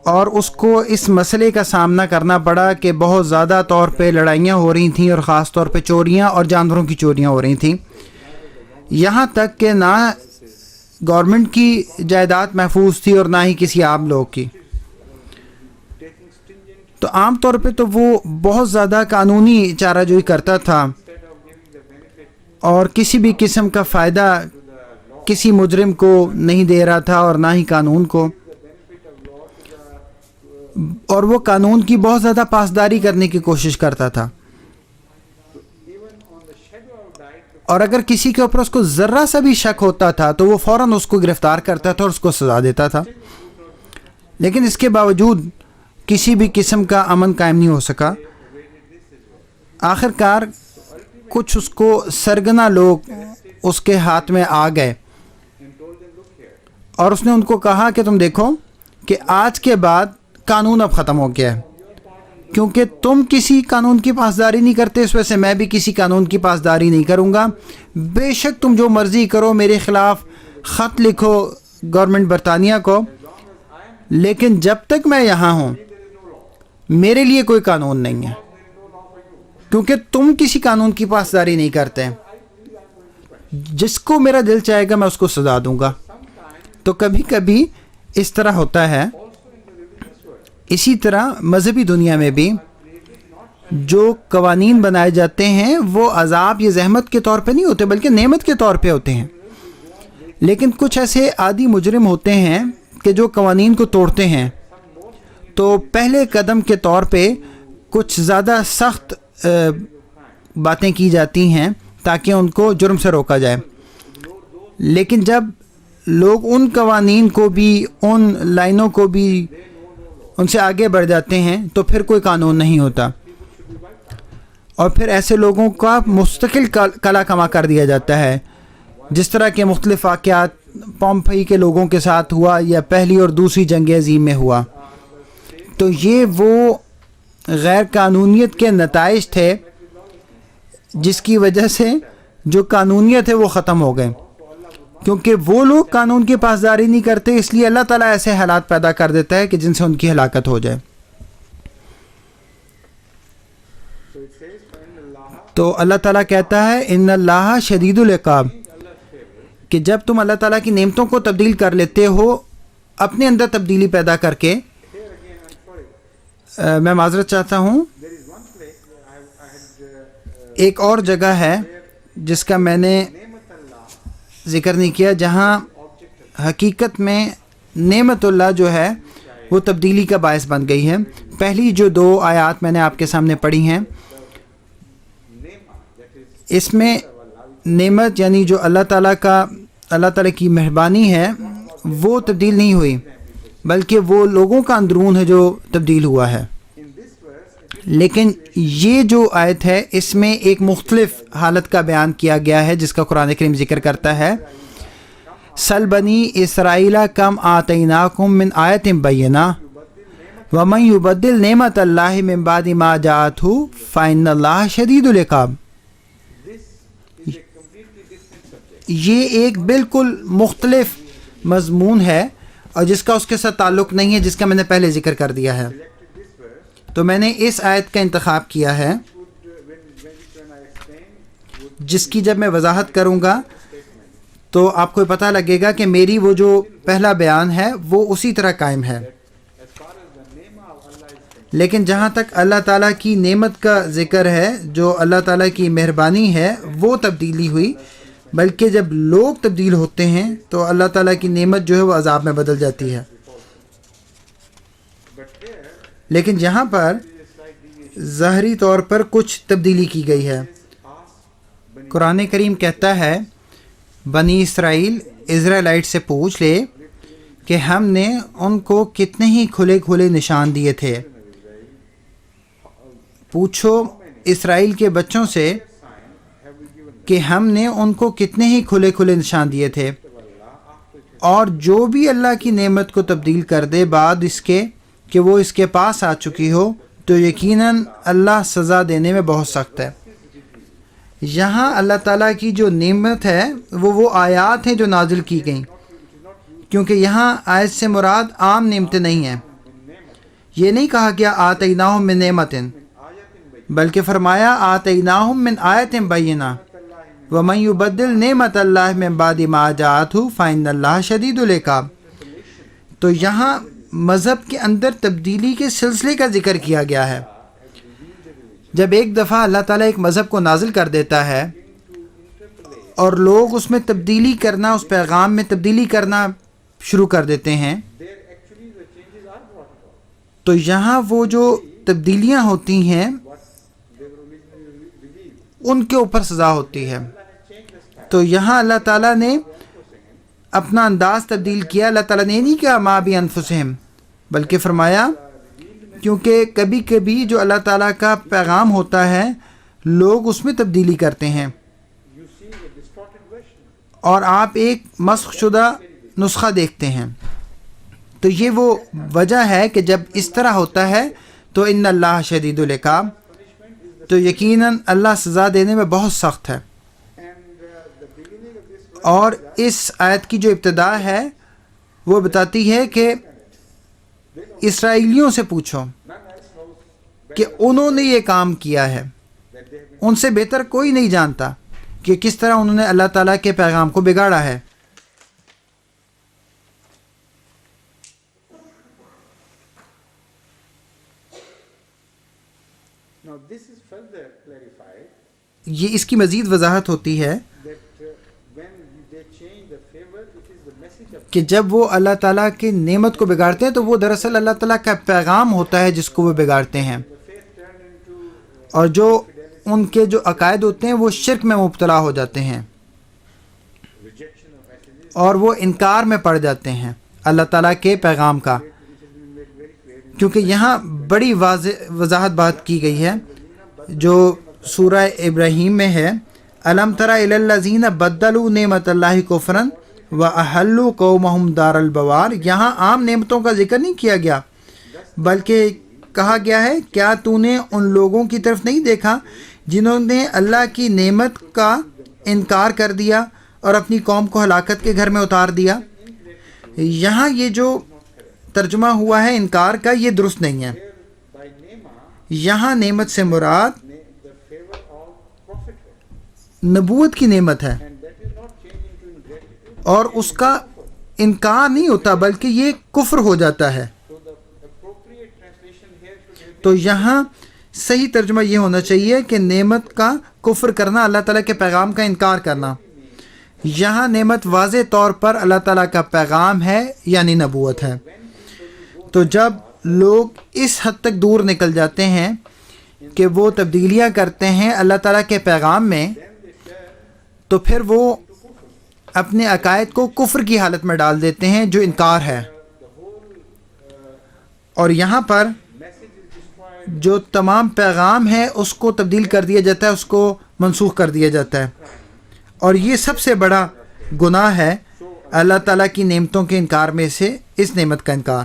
اور اس کو اس مسئلے کا سامنا کرنا پڑا کہ بہت زیادہ طور پہ لڑائیاں ہو رہی تھیں، اور خاص طور پہ چوریاں اور جانوروں کی چوریاں ہو رہی تھیں، یہاں تک کہ نہ گورنمنٹ کی جائیداد محفوظ تھی اور نہ ہی کسی عام لوگ کی۔ تو عام طور پہ تو وہ بہت زیادہ قانونی چارہ جوئی کرتا تھا، اور کسی بھی قسم کا فائدہ کسی مجرم کو نہیں دے رہا تھا اور نہ ہی قانون کو، اور وہ قانون کی بہت زیادہ پاسداری کرنے کی کوشش کرتا تھا، اور اگر کسی کے اوپر اس کو ذرہ سا بھی شک ہوتا تھا تو وہ فوراً اس کو گرفتار کرتا تھا اور اس کو سزا دیتا تھا، لیکن اس کے باوجود کسی بھی قسم کا امن قائم نہیں ہو سکا۔ آخر کار کچھ اس کو سرگنا لوگ اس کے ہاتھ میں آ گئے، اور اس نے ان کو کہا کہ تم دیکھو کہ آج کے بعد قانون اب ختم ہو گیا ہے، کیونکہ تم کسی قانون کی پاسداری نہیں کرتے، اس وجہ سے میں بھی کسی قانون کی پاسداری نہیں کروں گا۔ بے شک تم جو مرضی کرو، میرے خلاف خط لکھو گورنمنٹ برطانیہ کو، لیکن جب تک میں یہاں ہوں میرے لیے کوئی قانون نہیں ہے۔ کیونکہ تم کسی قانون کی پاسداری نہیں کرتے. جس کو میرا دل چاہے گا میں اس کو سزا دوں گا. تو کبھی کبھی اس طرح ہوتا ہے. اسی طرح مذہبی دنیا میں بھی جو قوانین بنائے جاتے ہیں وہ عذاب یا زحمت کے طور پہ نہیں ہوتے بلکہ نعمت کے طور پہ ہوتے ہیں. لیکن کچھ ایسے عادی مجرم ہوتے ہیں کہ جو قوانین کو توڑتے ہیں. تو پہلے قدم کے طور پہ کچھ زیادہ سخت باتیں کی جاتی ہیں تاکہ ان کو جرم سے روکا جائے. لیکن جب لوگ ان قوانین کو بھی ان لائنوں کو بھی ان سے آگے بڑھ جاتے ہیں تو پھر کوئی قانون نہیں ہوتا. اور پھر ایسے لوگوں کا مستقل کلا کما کر دیا جاتا ہے. جس طرح کے مختلف واقعات پومپئی کے لوگوں کے ساتھ ہوا یا پہلی اور دوسری جنگ عظیم میں ہوا. تو یہ وہ غیر قانونیت کے نتائج تھے جس کی وجہ سے جو قانونیت ہے وہ ختم ہو گئے. کیونکہ وہ لوگ قانون کی پاسداری نہیں کرتے اس لیے اللہ تعالیٰ ایسے حالات پیدا کر دیتا ہے کہ جن سے ان کی ہلاکت ہو جائے. تو اللہ تعالیٰ کہتا ہے ان اللہ شدید العقاب کہ جب تم اللہ تعالیٰ کی نعمتوں کو تبدیل کر لیتے ہو اپنے اندر تبدیلی پیدا کر کے. میں معذرت چاہتا ہوں, ایک اور جگہ ہے جس کا میں نے ذکر نہیں کیا جہاں حقیقت میں نعمت اللہ جو ہے وہ تبدیلی کا باعث بن گئی ہے. پہلی جو 2 آیات میں نے آپ کے سامنے پڑھی ہیں اس میں نعمت یعنی جو اللہ تعالیٰ کی مہربانی ہے وہ تبدیل نہیں ہوئی بلکہ وہ لوگوں کا اندرون ہے جو تبدیل ہوا ہے. لیکن یہ جو آیت ہے اس میں ایک مختلف حالت کا بیان کیا گیا ہے جس کا قرآن کریم ذکر کرتا ہے. سل بنی اسرائیل کم آتیناکم من آیت بینہ ومن یبدل نعمت اللہ من بعد ما جاءتہ فإن اللہ شدید العقاب. یہ ایک بالکل مختلف مضمون ہے اور جس کا اس کے ساتھ تعلق نہیں ہے جس کا میں نے پہلے ذکر کر دیا ہے. تو میں نے اس آیت کا انتخاب کیا ہے جس کی جب میں وضاحت کروں گا تو آپ کو پتہ لگے گا کہ میری وہ جو پہلا بیان ہے وہ اسی طرح قائم ہے. لیکن جہاں تک اللہ تعالیٰ کی نعمت کا ذکر ہے جو اللہ تعالیٰ کی مہربانی ہے وہ تبدیلی ہوئی بلکہ جب لوگ تبدیل ہوتے ہیں تو اللہ تعالیٰ کی نعمت جو ہے وہ عذاب میں بدل جاتی ہے. لیکن یہاں پر ظاہری طور پر کچھ تبدیلی کی گئی ہے. قرآن کریم کہتا ہے بنی اسرائیلائٹ سے پوچھ لے کہ ہم نے ان کو کتنے ہی کھلے کھلے نشان دیے تھے. پوچھو اسرائیل کے بچوں سے کہ ہم نے ان کو کتنے ہی کھلے کھلے نشان دیے تھے. اور جو بھی اللہ کی نعمت کو تبدیل کر دے بعد اس کے کہ وہ اس کے پاس آ چکی ہو تو یقیناً اللہ سزا دینے میں بہت سخت ہے. یہاں اللہ تعالیٰ کی جو نعمت ہے وہ آیات ہیں جو نازل کی گئیں کیونکہ یہاں آیت سے مراد عام نعمتیں نہیں ہیں. یہ نہیں کہا گیا آتیناہم من نعمت بلکہ فرمایا آتیناہم من آیت بینہ ومن یبدل نعمت اللہ من بعد ما جاءتہ فإن اللہ شدید العقاب. تو یہاں مذہب کے اندر تبدیلی کے سلسلے کا ذکر کیا گیا ہے. جب ایک دفعہ اللہ تعالیٰ ایک مذہب کو نازل کر دیتا ہے اور لوگ اس میں تبدیلی کرنا اس پیغام میں تبدیلی کرنا شروع کر دیتے ہیں تو یہاں وہ جو تبدیلیاں ہوتی ہیں ان کے اوپر سزا ہوتی ہے. تو یہاں اللہ تعالیٰ نے اپنا انداز تبدیل کیا. اللہ تعالیٰ نے نہیں کہا ما بی انفسہم بلکہ فرمایا کیونکہ کبھی کبھی جو اللہ تعالیٰ کا پیغام ہوتا ہے لوگ اس میں تبدیلی کرتے ہیں اور آپ ایک مسخ شدہ نسخہ دیکھتے ہیں. تو یہ وہ وجہ ہے کہ جب اس طرح ہوتا ہے تو ان اللہ شدید العقاب تو یقیناً اللہ سزا دینے میں بہت سخت ہے. اور اس آیت کی جو ابتدا ہے وہ بتاتی ہے کہ اسرائیلیوں سے پوچھو کہ انہوں نے یہ کام کیا ہے. ان سے بہتر کوئی نہیں جانتا کہ کس طرح انہوں نے اللہ تعالیٰ کے پیغام کو بگاڑا ہے. Now this is further clarified یہ اس کی مزید وضاحت ہوتی ہے that when they change the favor, it is the message of کہ جب وہ اللہ تعالیٰ کی نعمت کو بگاڑتے ہیں تو وہ دراصل اللہ تعالیٰ کا پیغام ہوتا ہے جس کو وہ بگاڑتے ہیں، faith turned into اور جو ان کے جو عقائد ہوتے ہیں وہ شرک میں مبتلا ہو جاتے ہیں rejection of messages. اور وہ انکار میں پڑ جاتے ہیں اللہ تعالیٰ کے پیغام کا. کیونکہ یہاں بڑی وضاحت بات کی گئی ہے جو سورہ ابراہیم میں ہے، الم تر الی الذین بدلوا نعمت اللہ کفرا واحلوا قومہم دار البوار. یہاں عام نعمتوں کا ذکر نہیں کیا گیا بلکہ کہا گیا ہے کیا تو نے ان لوگوں کی طرف نہیں دیکھا جنہوں نے اللہ کی نعمت کا انکار کر دیا اور اپنی قوم کو ہلاکت کے گھر میں اتار دیا. یہاں یہ جو ترجمہ ہوا ہے انکار کا یہ درست نہیں ہے. By Nema, یہاں نعمت سے مراد the favor of prophethood, نبوت کی نعمت ہے and that is not changing to ingratitude. اور اس کا انکار نہیں ہوتا بلکہ یہ کفر ہو جاتا ہے. So the appropriate translation here should have تو یہاں صحیح ترجمہ یہ ہونا چاہیے کہ نعمت کا کفر کرنا، اللہ تعالیٰ کے پیغام کا انکار کرنا. یہاں نعمت واضح طور پر اللہ تعالیٰ کا پیغام ہے یعنی نبوت ہے. تو جب لوگ اس حد تک دور نکل جاتے ہیں کہ وہ تبدیلیاں کرتے ہیں اللہ تعالیٰ کے پیغام میں، تو پھر وہ اپنے عقائد کو کفر کی حالت میں ڈال دیتے ہیں جو انکار ہے. اور یہاں پر جو تمام پیغام ہے اس کو تبدیل کر دیا جاتا ہے، اس کو منسوخ کر دیا جاتا ہے. اور یہ سب سے بڑا گناہ ہے اللہ تعالیٰ کی نعمتوں کے انکار میں سے اس نعمت کا انکار.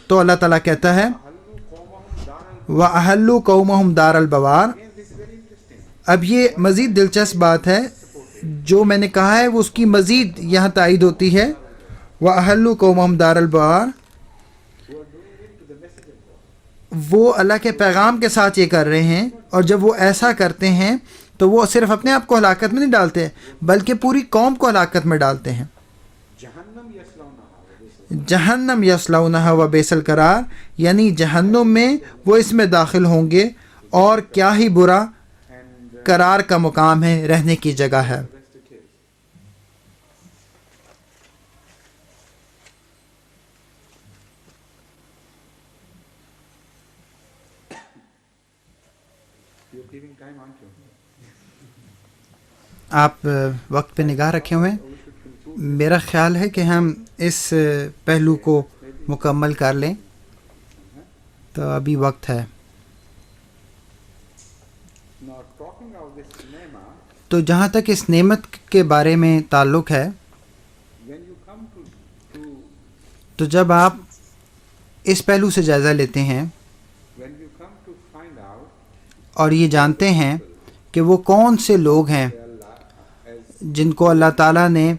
تو اللہ تعالیٰ کہتا ہے وَأَحَلُّوا قَوْمَهُمْ دَارَ الْبَوَارِ. اب یہ مزید دلچسپ بات ہے جو میں نے کہا ہے وہ اس کی مزید یہاں تائید ہوتی ہے. وَأَحَلُّوا قَوْمَهُمْ دَارَ الْبَوَارِ، وہ اللہ کے پیغام کے ساتھ یہ کر رہے ہیں، اور جب وہ ایسا کرتے ہیں تو وہ صرف اپنے آپ کو ہلاکت میں نہیں ڈالتے بلکہ پوری قوم کو ہلاکت میں ڈالتے ہیں. جہنم یصلونہا وبئس القرار، یعنی جہنم میں وہ اس میں داخل ہوں گے اور کیا ہی برا قرار کا مقام ہے، رہنے کی جگہ ہے. آپ وقت پہ نگاہ رکھے ہوئے ہیں. میرا خیال ہے کہ ہم اس پہلو کو مکمل کر لیں، تو ابھی وقت ہے. تو جہاں تک اس نعمت کے بارے میں تعلق ہے، تو جب آپ اس پہلو سے جائزہ لیتے ہیں اور یہ جانتے ہیں کہ وہ کون سے لوگ ہیں جن کو اللہ تعالیٰ نے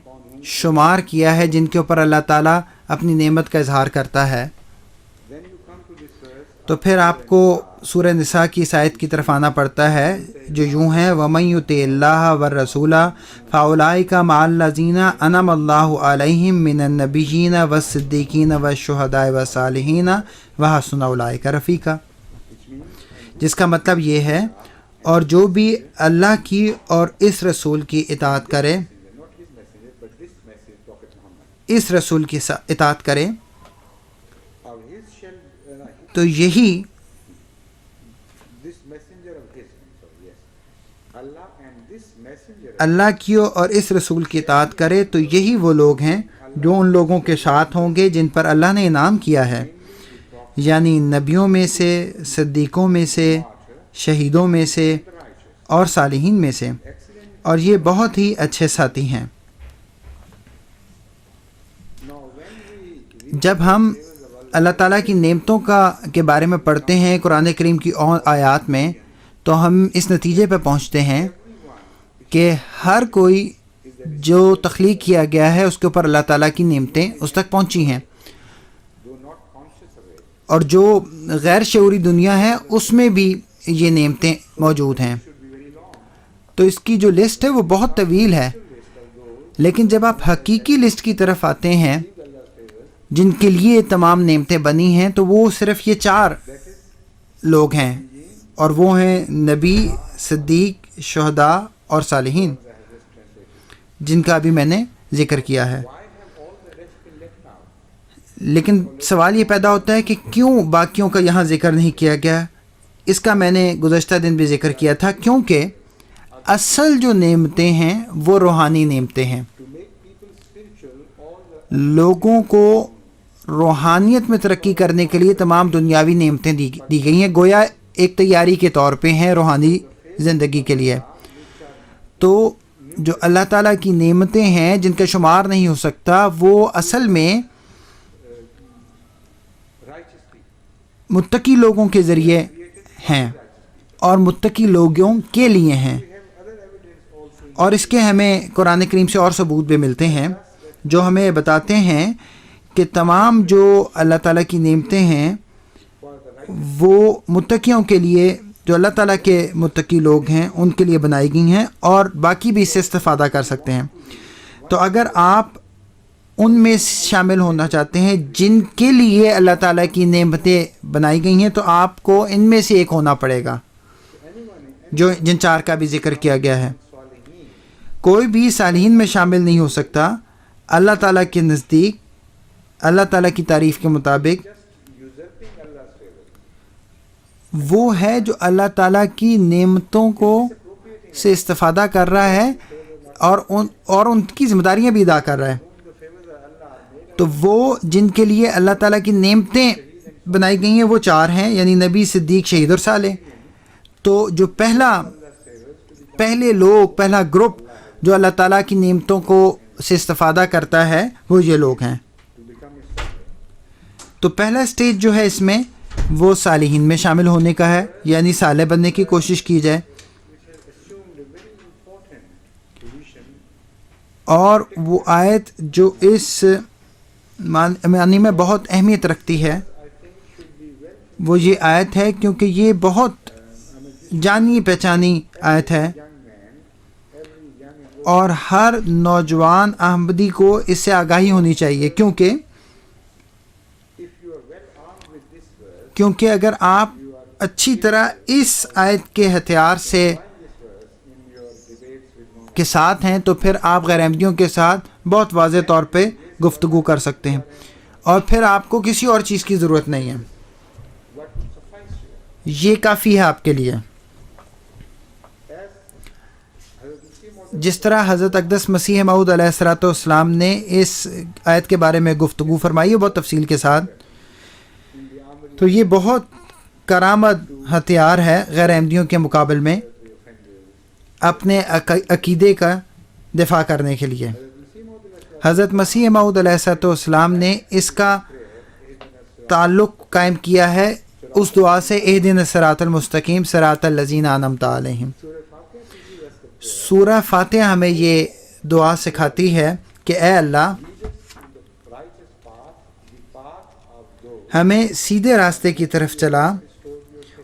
شمار کیا ہے، جن کے اوپر اللہ تعالیٰ اپنی نعمت کا اظہار کرتا ہے، تو پھر آپ کو سورہ نساء کی اس آیت کی طرف آنا پڑتا ہے جو یوں ہے وَمَن يُطِعِ اللَّهَ وَالرَّسُولَ فَأُولَٰئِكَ مَعَ الَّذِينَ أَنْعَمَ اللَّهُ عَلَيْهِم مِّنَ النَّبِيِّينَ وَالصِّدِّيقِينَ وَالشُّهَدَاءِ وَالصَّالِحِينَ وَحَسُنَ أُولَٰئِكَ رَفِيقًا، جس کا مطلب یہ ہے اور جو بھی اللہ کی اور اس رسول کی اطاعت کرے، اس رسول کی اطاعت کرے، تو یہی اللہ کی اور اس رسول کی اطاعت کرے تو یہی وہ لوگ ہیں جو ان لوگوں کے ساتھ ہوں گے جن پر اللہ نے انعام کیا ہے، یعنی نبیوں میں سے، صدیقوں میں سے، شہیدوں میں سے اور صالحین میں سے، اور یہ بہت ہی اچھے ساتھی ہیں. جب ہم اللہ تعالیٰ کی نعمتوں کے بارے میں پڑھتے ہیں قرآن کریم کی اور آیات میں، تو ہم اس نتیجے پہ پہنچتے ہیں کہ ہر کوئی جو تخلیق کیا گیا ہے اس کے اوپر اللہ تعالیٰ کی نعمتیں اس تک پہنچی ہیں، اور جو غیر شعوری دنیا ہے اس میں بھی یہ نعمتیں موجود ہیں. تو اس کی جو لسٹ ہے وہ بہت طویل ہے. لیکن جب آپ حقیقی لسٹ کی طرف آتے ہیں جن کے لیے تمام نعمتیں بنی ہیں تو وہ صرف یہ 4 لوگ ہیں، اور وہ ہیں نبی، صدیق، شہداء اور صالحین، جن کا ابھی میں نے ذکر کیا ہے. لیکن سوال یہ پیدا ہوتا ہے کہ کیوں باقیوں کا یہاں ذکر نہیں کیا گیا؟ اس کا میں نے گزشتہ دن بھی ذکر کیا تھا، کیونکہ اصل جو نعمتیں ہیں وہ روحانی نعمتیں ہیں. لوگوں کو روحانیت میں ترقی کرنے کے لیے تمام دنیاوی نعمتیں دی گئی ہیں، گویا ایک تیاری کے طور پہ ہیں روحانی زندگی کے لیے. تو جو اللہ تعالیٰ کی نعمتیں ہیں جن کا شمار نہیں ہو سکتا، وہ اصل میں متقی لوگوں کے ذریعے ہیں اور متقی لوگوں کے لیے ہیں. اور اس کے ہمیں قرآن کریم سے اور ثبوت بھی ملتے ہیں جو ہمیں بتاتے ہیں کہ تمام جو اللہ تعالیٰ کی نعمتیں ہیں وہ متقیوں کے لیے، جو اللہ تعالیٰ کے متقی لوگ ہیں ان کے لیے بنائی گئی ہیں، اور باقی بھی اس سے استفادہ کر سکتے ہیں. تو اگر آپ ان میں شامل ہونا چاہتے ہیں جن کے لیے اللہ تعالیٰ کی نعمتیں بنائی گئی ہیں، تو آپ کو ان میں سے ایک ہونا پڑے گا، جن 4 کا بھی ذکر کیا گیا ہے. کوئی بھی صالحین میں شامل نہیں ہو سکتا. اللہ تعالیٰ کے نزدیک، اللہ تعالیٰ کی تعریف کے مطابق، وہ ہے جو اللہ تعالیٰ کی نعمتوں کو سے استفادہ کر رہا ہے اور ان کی ذمہ داریاں بھی ادا کر رہا ہے. تو وہ جن کے لیے اللہ تعالیٰ کی نعمتیں بنائی گئی ہیں وہ 4 ہیں، یعنی نبی، صدیق، شہید اور صالح. تو جو پہلا گروپ جو اللہ تعالیٰ کی نعمتوں کو سے استفادہ کرتا ہے وہ یہ لوگ ہیں. تو پہلا سٹیج جو ہے اس میں وہ صالحین میں شامل ہونے کا ہے، یعنی صالح بننے کی کوشش کی جائے. اور وہ آیت جو اس معنی میں بہت اہمیت رکھتی ہے وہ یہ آیت ہے، کیونکہ یہ بہت جانی پہچانی آیت ہے اور ہر نوجوان احمدی کو اس سے آگاہی ہونی چاہیے. کیونکہ اگر آپ اچھی طرح اس آیت کے ہتھیار کے ساتھ ہیں تو پھر آپ غیر احمدیوں کے ساتھ بہت واضح طور پہ گفتگو کر سکتے ہیں، اور پھر آپ کو کسی اور چیز کی ضرورت نہیں ہے، یہ کافی ہے آپ کے لیے. جس طرح حضرت اقدس مسیح موعود علیہ الصلوۃ والسلام نے اس آیت کے بارے میں گفتگو فرمائی ہے بہت تفصیل کے ساتھ، تو یہ بہت کارآمد ہتھیار ہے غیر احمدیوں کے مقابل میں اپنے عقیدے کا دفاع کرنے کے لیے. حضرت مسیح موعود علیہ الصلوۃ والسلام نے اس کا تعلق قائم کیا ہے اس دعا سے، اہدنا الصراط المستقیم صراط الذین انعمت علیہم. سورہ فاتحہ ہمیں یہ دعا سکھاتی ہے کہ اے اللہ ہمیں سیدھے راستے کی طرف چلا،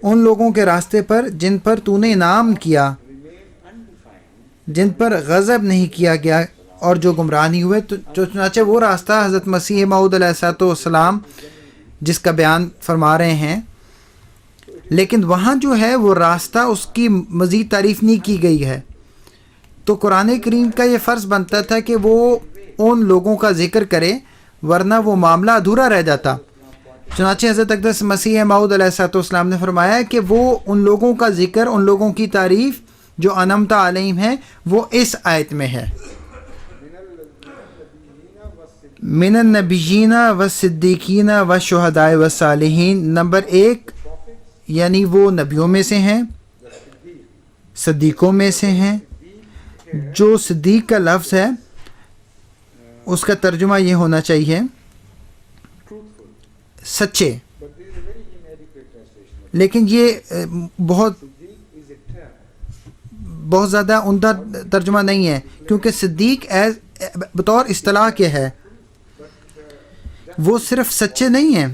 ان لوگوں کے راستے پر جن پر تو نے انعام کیا، جن پر غضب نہیں کیا گیا اور جو گمراہ نہیں ہوئے. تو چنانچہ وہ راستہ حضرت مسیح موعود علیہ الصلوۃ والسلام جس کا بیان فرما رہے ہیں، لیکن وہاں جو ہے وہ راستہ اس کی مزید تعریف نہیں کی گئی ہے. تو قرآن کریم کا یہ فرض بنتا تھا کہ وہ ان لوگوں کا ذکر کرے، ورنہ وہ معاملہ ادھورا رہ جاتا. چنانچہ حضرت اقدس مسیح موعود علیہ الصلوۃ والسلام نے فرمایا کہ وہ ان لوگوں کا ذکر، ان لوگوں کی تعریف جو انعمت علیہم ہے وہ اس آیت میں ہے. من النبیین والصدیقین والشہداء والصالحین، نمبر 1 یعنی وہ نبیوں میں سے ہیں، صدیقوں میں سے ہیں. جو صدیق کا لفظ ہے اس کا ترجمہ یہ ہونا چاہیے سچے، لیکن یہ بہت زیادہ عمدہ ترجمہ نہیں ہے، کیونکہ صدیق بطور اصطلاح کے ہے، وہ صرف سچے نہیں ہیں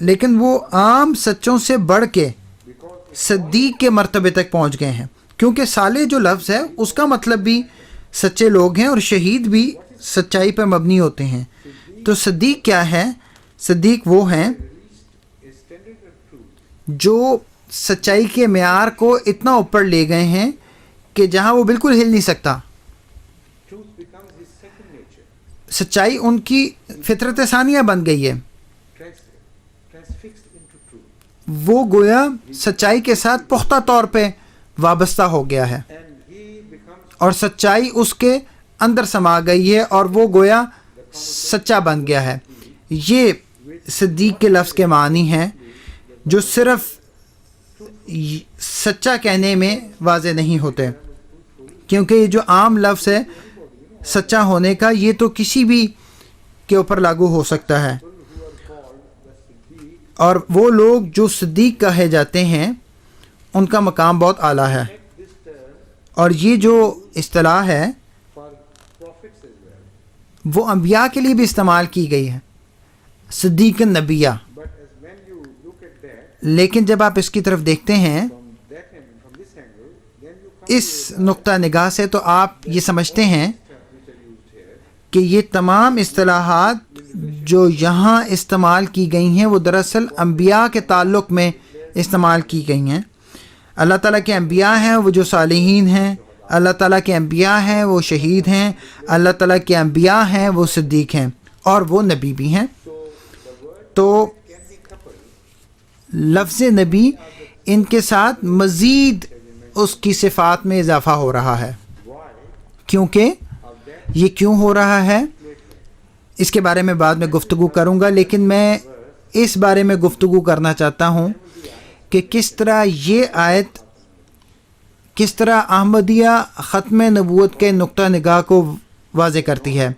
لیکن وہ عام سچوں سے بڑھ کے صدیق کے مرتبے تک پہنچ گئے ہیں. کیونکہ صالح جو لفظ ہے اس کا مطلب بھی سچے لوگ ہیں اور شہید بھی سچائی پر مبنی ہوتے ہیں. تو صدیق کیا ہے؟ صدیق وہ ہیں a standard of truth. جو سچائی کے معیار کو اتنا اوپر لے گئے ہیں کہ جہاں وہ بالکل ہل نہیں سکتا. Truth becomes his second nature, سچائی ان کی فطرت ثانیہ بن گئی ہے. transfixed into truth. وہ گویا سچائی کے ساتھ پختہ طور پہ وابستہ ہو گیا ہے And he becomes اور سچائی اس کے اندر سما گئی ہے اور وہ گویا سچا بن گیا ہے. یہ صدیق کے لفظ کے معنی ہیں جو صرف سچا کہنے میں واضح نہیں ہوتے، کیونکہ یہ جو عام لفظ ہے سچا ہونے کا، یہ تو کسی بھی کے اوپر لاگو ہو سکتا ہے. اور وہ لوگ جو صدیق کہے جاتے ہیں ان کا مقام بہت اعلیٰ ہے. اور یہ جو اصطلاح ہے for prophets as well. وہ انبیاء کے لیے بھی استعمال کی گئی ہے، صدیق النبیہ. But as when you look at that لیکن جب آپ اس کی طرف دیکھتے ہیں from that angle, from this angle, then you come اس نقطہ نگاہ سے تو آپ یہ سمجھتے ہیں which are used here. کہ یہ تمام اصطلاحات جو یہاں استعمال کی گئی ہیں وہ دراصل انبیاء کے تعلق میں استعمال کی گئی ہیں. اللہ تعالیٰ کے انبیاء ہیں وہ جو صالحین ہیں، اللہ تعالیٰ کے انبیاء ہیں وہ شہید ہیں، اللہ تعالیٰ کے انبیاء ہیں وہ صدیق ہیں اور وہ نبی بھی ہیں. تو لفظ نبی ان کے ساتھ مزید اس کی صفات میں اضافہ ہو رہا ہے. کیونکہ یہ کیوں ہو رہا ہے اس کے بارے میں بعد میں گفتگو کروں گا، لیکن میں اس بارے میں گفتگو کرنا چاہتا ہوں کہ کس طرح یہ آیت کس طرح احمدیہ ختم نبوت کے نقطہ نگاہ کو واضح کرتی ہے.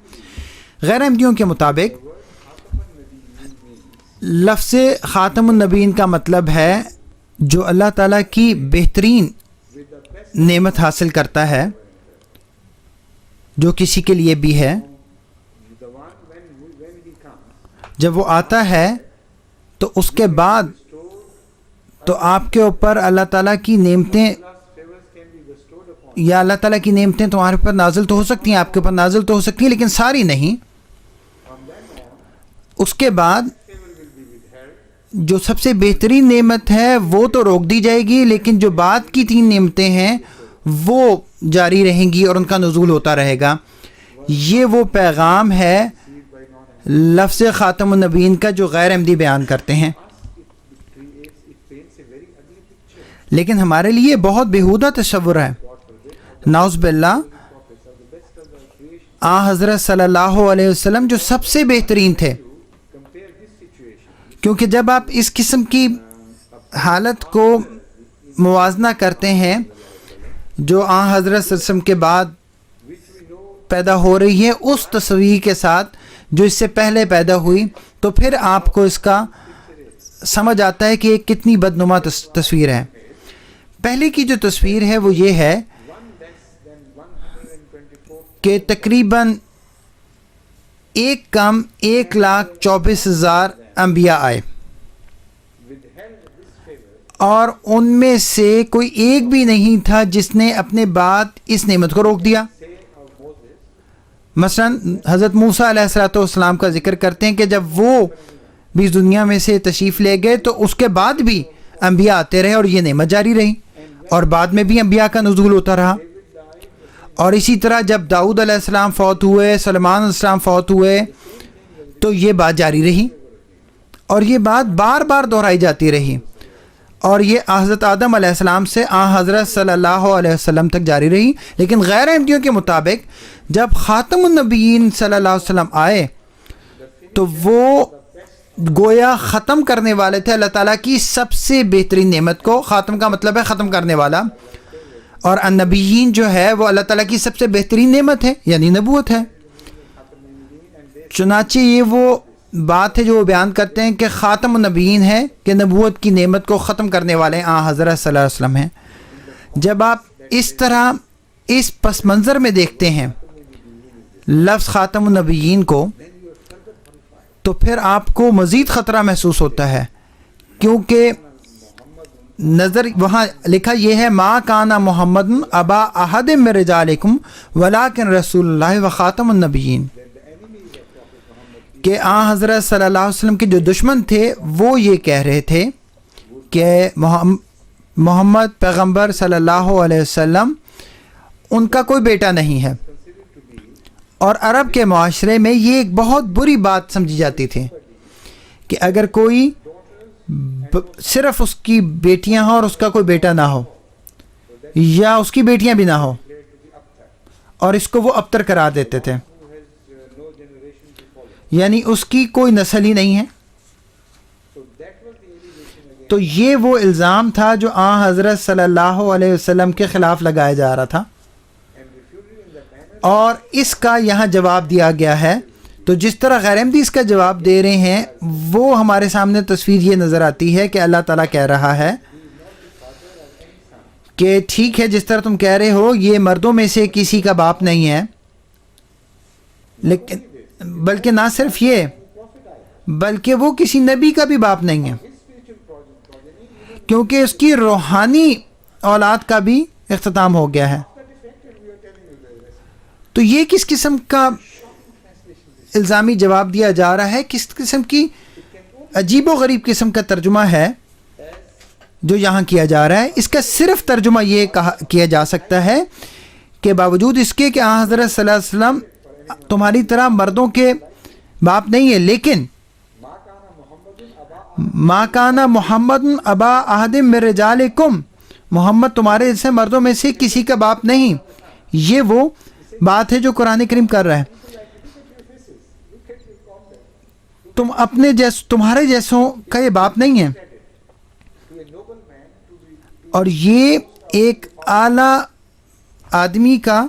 غیر احمدیوں کے مطابق لفظ خاتم النبیین کا مطلب ہے جو اللہ تعالیٰ کی بہترین نعمت حاصل کرتا ہے، جو کسی کے لیے بھی ہے. The one when he comes, جب وہ آتا ہے تو اس کے بعد تو آپ کے اوپر اللہ تعالیٰ کی نعمتیں Allah's favors can be bestowed upon یا اللہ تعالیٰ کی نعمتیں تمہارے اوپر نازل تو ہو سکتی ہیں، آپ کے اوپر نازل تو ہو سکتی ہیں، لیکن ساری نہیں. اس کے بعد جو سب سے بہترین نعمت ہے وہ تو روک دی جائے گی، لیکن جو بعد کی 3 نعمتیں ہیں وہ جاری رہیں گی اور ان کا نزول ہوتا رہے گا. یہ وہ پیغام ہے لفظ خاتم النبیین کا جو غیر احمدی بیان کرتے ہیں. it paints a very ugly picture. لیکن ہمارے لیے بہت بیہودہ تصور ہے. نعوذ باللہ، آن حضرت صلی اللہ علیہ وسلم جو سب سے بہترین تھے، Compare this situation کیونکہ جب آپ اس قسم کی حالت کو موازنہ کرتے ہیں جو آن حضرت صلی اللہ علیہ وسلم کے بعد پیدا ہو رہی ہے اس تصویر کے ساتھ جو اس سے پہلے پیدا ہوئی، تو پھر آپ کو اس کا سمجھ آتا ہے کہ یہ کتنی بدنما تصویر ہے. پہلے کی جو تصویر ہے وہ یہ ہے کہ تقریباً ایک کم 1,24,000 انبیاء آئے اور ان میں سے کوئی ایک بھی نہیں تھا جس نے اپنے بعد اس نعمت کو روک دیا. مثلا حضرت موسیٰ علیہ السلام کا ذکر کرتے ہیں کہ جب وہ بھی اس دنیا میں سے تشریف لے گئے تو اس کے بعد بھی انبیاء آتے رہے اور یہ نعمت جاری رہی، اور بعد میں بھی انبیاء کا نزول ہوتا رہا. اور اسی طرح جب داؤد علیہ السلام فوت ہوئے، سلیمان علیہ السلام فوت ہوئے، تو یہ بات جاری رہی اور یہ بات بار بار دہرائی جاتی رہی، اور یہ حضرت آدم علیہ السلام سے حضرت صلی اللہ علیہ وسلم تک جاری رہی. لیکن غیر احمدیوں کے مطابق جب خاتم النبیین صلی اللہ علیہ وسلم آئے تو وہ گویا ختم کرنے والے تھے اللہ تعالیٰ کی سب سے بہترین نعمت کو. خاتم کا مطلب ہے ختم کرنے والا، اور النبیین جو ہے وہ اللہ تعالیٰ کی سب سے بہترین نعمت ہے، یعنی نبوت ہے. چنانچہ یہ وہ بات ہے جو وہ بیان کرتے ہیں کہ خاتم النبیین ہے کہ نبوت کی نعمت کو ختم کرنے والے حضرت صلی اللہ علیہ وسلم ہیں. جب آپ اس طرح اس پس منظر میں دیکھتے ہیں لفظ خاتم النبیین کو تو پھر آپ کو مزید خطرہ محسوس ہوتا ہے، کیونکہ نظر وہاں لکھا یہ ہے ما کانا محمد ابا احد من رجالکم ولکن رسول اللہ و خاتم النبیین، کہ آن حضرت صلی اللہ علیہ وسلم کے جو دشمن تھے وہ یہ کہہ رہے تھے کہ محمد پیغمبر صلی اللہ علیہ وسلم ان کا کوئی بیٹا نہیں ہے، اور عرب کے معاشرے میں یہ ایک بہت بری بات سمجھی جاتی تھی کہ اگر کوئی صرف اس کی بیٹیاں ہوں اور اس کا کوئی بیٹا نہ ہو، یا اس کی بیٹیاں بھی نہ ہو، اور اس کو وہ ابتر قرار دیتے تھے، یعنی اس کی کوئی نسل ہی نہیں ہے. تو یہ وہ الزام تھا جو آن حضرت صلی اللہ علیہ وسلم کے خلاف لگایا جا رہا تھا، اور اس کا یہاں جواب دیا گیا ہے. تو جس طرح غیر احمدی اس کا جواب دے رہے ہیں، وہ ہمارے سامنے تصویر یہ نظر آتی ہے کہ اللہ تعالیٰ کہہ رہا ہے کہ ٹھیک ہے جس طرح تم کہہ رہے ہو یہ مردوں میں سے کسی کا باپ نہیں ہے، لیکن بلکہ نہ صرف یہ بلکہ وہ کسی نبی کا بھی باپ نہیں ہے، کیونکہ اس کی روحانی اولاد کا بھی اختتام ہو گیا ہے. تو یہ کس قسم کا الزامی جواب دیا جا رہا ہے، کس قسم کی عجیب و غریب قسم کا ترجمہ ہے جو یہاں کیا جا رہا ہے. اس کا صرف ترجمہ یہ کیا جا سکتا ہے کہ باوجود اس کے کہ آن حضرت صلی اللہ علیہ وسلم تمہاری طرح مردوں کے باپ نہیں ہے، لیکن ما کانا محمد ابا احد من رجالکم، محمد تمہارے جیسے مردوں میں سے کسی کا باپ نہیں. یہ وہ بات ہے جو قرآن کریم کر رہا ہے. تم اپنے تمہارے جیسوں کا یہ باپ نہیں ہے، اور یہ ایک اعلیٰ آدمی کا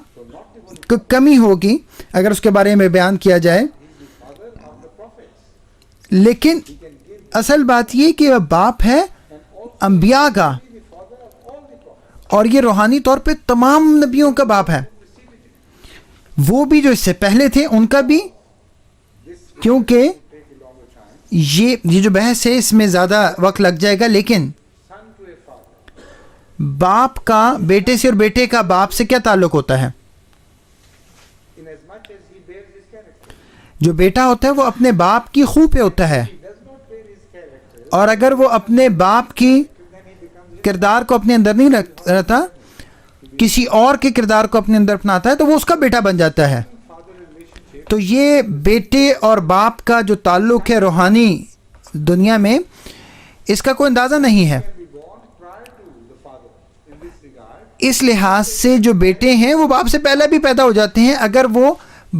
کمی ہوگی اگر اس کے بارے میں بیان کیا جائے. لیکن اصل بات یہ کہ وہ باپ ہے انبیاء کا، اور یہ روحانی طور پہ تمام نبیوں کا باپ ہے، وہ بھی جو اس سے پہلے تھے ان کا بھی. کیونکہ یہ جو بحث ہے اس میں زیادہ وقت لگ جائے گا، لیکن باپ کا بیٹے سے اور بیٹے کا باپ سے کیا تعلق ہوتا ہے؟ جو بیٹا ہوتا ہے وہ اپنے باپ کی خو پہ ہوتا ہے، اور اگر وہ اپنے باپ کی کردار کو اپنے اندر نہیں رکھتا، کسی اور کے کردار کو اپنے اندر اپناتا ہے، تو وہ اس کا بیٹا بن جاتا ہے. تو یہ بیٹے اور باپ کا جو تعلق ہے روحانی دنیا میں، اس کا کوئی اندازہ نہیں ہے. اس لحاظ سے جو بیٹے ہیں وہ باپ سے پہلے بھی پیدا ہو جاتے ہیں اگر وہ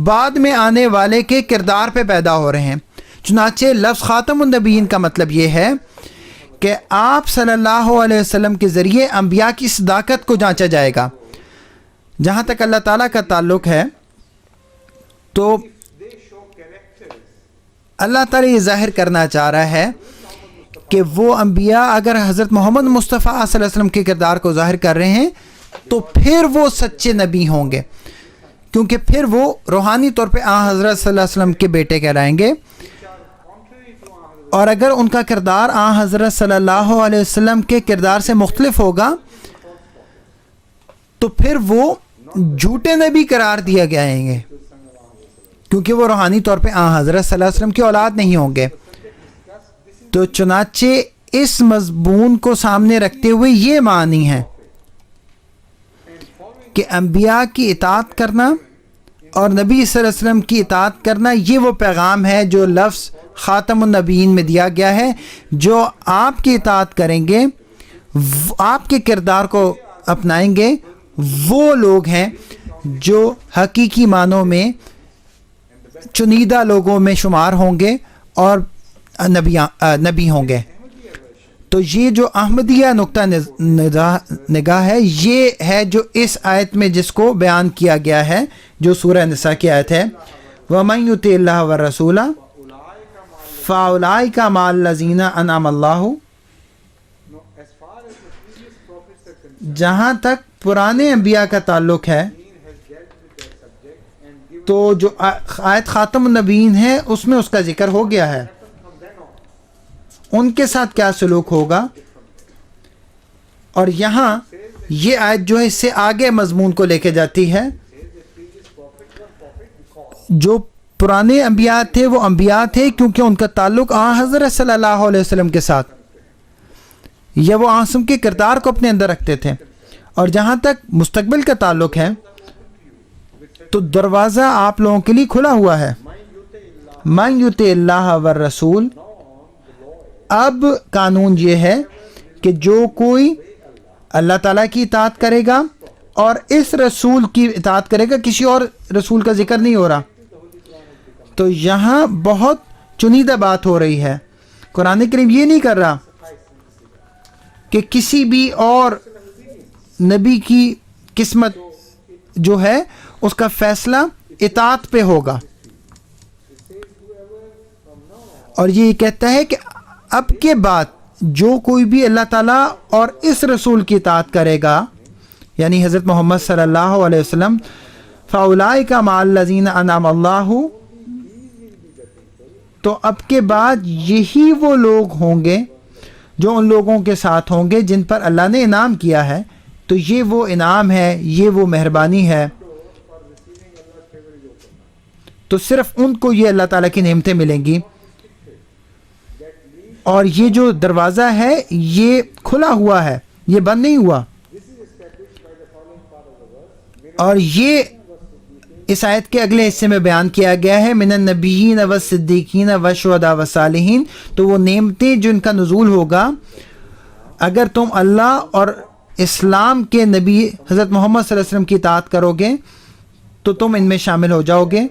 بعد میں آنے والے کے کردار پہ پیدا ہو رہے ہیں. چنانچہ لفظ خاتم النبیین کا مطلب یہ ہے کہ آپ صلی اللہ علیہ وسلم کے ذریعے انبیاء کی صداقت کو جانچا جائے گا. جہاں تک اللہ تعالیٰ کا تعلق ہے تو اللہ تعالیٰ یہ ظاہر کرنا چاہ رہا ہے کہ وہ انبیاء اگر حضرت محمد مصطفیٰ صلی اللہ علیہ وسلم کے کردار کو ظاہر کر رہے ہیں تو پھر وہ سچے نبی ہوں گے، کیونکہ پھر وہ روحانی طور پہ آن حضرت صلی اللہ علیہ وسلم کے بیٹے کہلائیں گے. اور اگر ان کا کردار آن حضرت صلی اللہ علیہ وسلم کے کردار سے مختلف ہوگا تو پھر وہ جھوٹے نبی قرار دیا جائیں گے، کیونکہ وہ روحانی طور پہ آن حضرت صلی اللہ علیہ وسلم کی اولاد نہیں ہوں گے. تو چنانچہ اس مضمون کو سامنے رکھتے ہوئے یہ معنی ہے کہ انبیاء کی اطاعت کرنا اور نبی صلی اللہ علیہ وسلم کی اطاعت کرنا، یہ وہ پیغام ہے جو لفظ خاتم النبیین میں دیا گیا ہے. جو آپ کی اطاعت کریں گے، آپ کے کردار کو اپنائیں گے، وہ لوگ ہیں جو حقیقی معنوں میں چنیدہ لوگوں میں شمار ہوں گے اور نبی ہوں گے. تو یہ جو احمدیہ نقطہ نگاہ ہے، یہ ہے جو اس آیت میں جس کو بیان کیا گیا ہے، جو سورہ نساء کی آیت ہے وَمَن يُطِعِ اللَّهَ وَالرَّسُولَ فَأُولَٰئِكَ مَعَ الَّذِينَ أَنْعَمَ اللَّهُ. جہاں تک پرانے انبیاء کا تعلق ہے تو جو آیت خاتم النبیین ہے اس میں اس کا ذکر ہو گیا ہے. ان کے ساتھ کیا سلوک ہوگا اور یہاں یہ آیت جو ہے اس سے آگے مضمون کو لے کے جاتی ہے. جو پرانے انبیاء تھے وہ انبیاء تھے کیونکہ ان کا تعلق حضرت صلی اللہ علیہ وسلم کے ساتھ یا وہ آسم کے کردار کو اپنے اندر رکھتے تھے. اور جہاں تک مستقبل کا تعلق ہے تو دروازہ آپ لوگوں کے لیے کھلا ہوا ہے. من یطع اللہ والرسول. اب قانون یہ ہے کہ جو کوئی اللہ تعالیٰ کی اطاعت کرے گا اور اس رسول کی اطاعت کرے گا، کسی اور رسول کا ذکر نہیں ہو رہا. تو یہاں بہت چنیدہ بات ہو رہی ہے. قرآن کریم یہ نہیں کر رہا کہ کسی بھی اور نبی کی قسمت جو ہے اس کا فیصلہ اطاعت پہ ہوگا، اور یہ کہتا ہے کہ اب کے بعد جو کوئی بھی اللہ تعالیٰ اور اس رسول کی اطاعت کرے گا، یعنی حضرت محمد صلی اللہ علیہ وسلم، فَأُولَٰئِكَ مَعَ الَّذِينَ أَنْعَمَ اللَّهُ. تو اب کے بعد یہی وہ لوگ ہوں گے جو ان لوگوں کے ساتھ ہوں گے جن پر اللہ نے انعام کیا ہے. تو یہ وہ انعام ہے، یہ وہ مہربانی ہے. تو صرف ان کو یہ اللہ تعالیٰ کی نعمتیں ملیں گی، اور یہ جو دروازہ ہے یہ کھلا ہوا ہے، یہ بند نہیں ہوا. اور یہ اس آیت کے اگلے حصے میں بیان کیا گیا ہے، من النبیین والصدیقین والشہداء والصالحین. تو وہ نعمتیں جن کا نزول ہوگا اگر تم اللہ اور اسلام کے نبی حضرت محمد صلی اللہ علیہ وسلم کی اطاعت کرو گے تو تم ان میں شامل ہو جاؤ گے.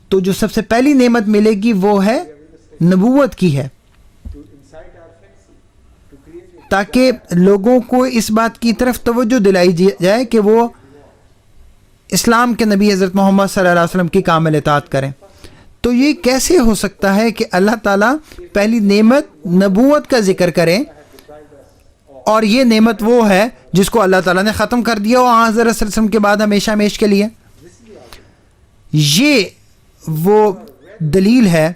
تو جو سب سے پہلی نعمت ملے گی وہ ہے نبوت کی ہے، تاکہ لوگوں کو اس بات کی طرف توجہ دلائی جائے کہ وہ اسلام کے نبی حضرت محمد صلی اللہ علیہ وسلم کی کامل اطاعت کریں. تو یہ کیسے ہو سکتا ہے کہ اللہ تعالیٰ پہلی نعمت نبوت کا ذکر کرے، اور یہ نعمت وہ ہے جس کو اللہ تعالیٰ نے ختم کر دیا وہ حضرت صلی اللہ علیہ وسلم کے بعد ہمیشہ ہمیش کے لیے. یہ وہ دلیل ہے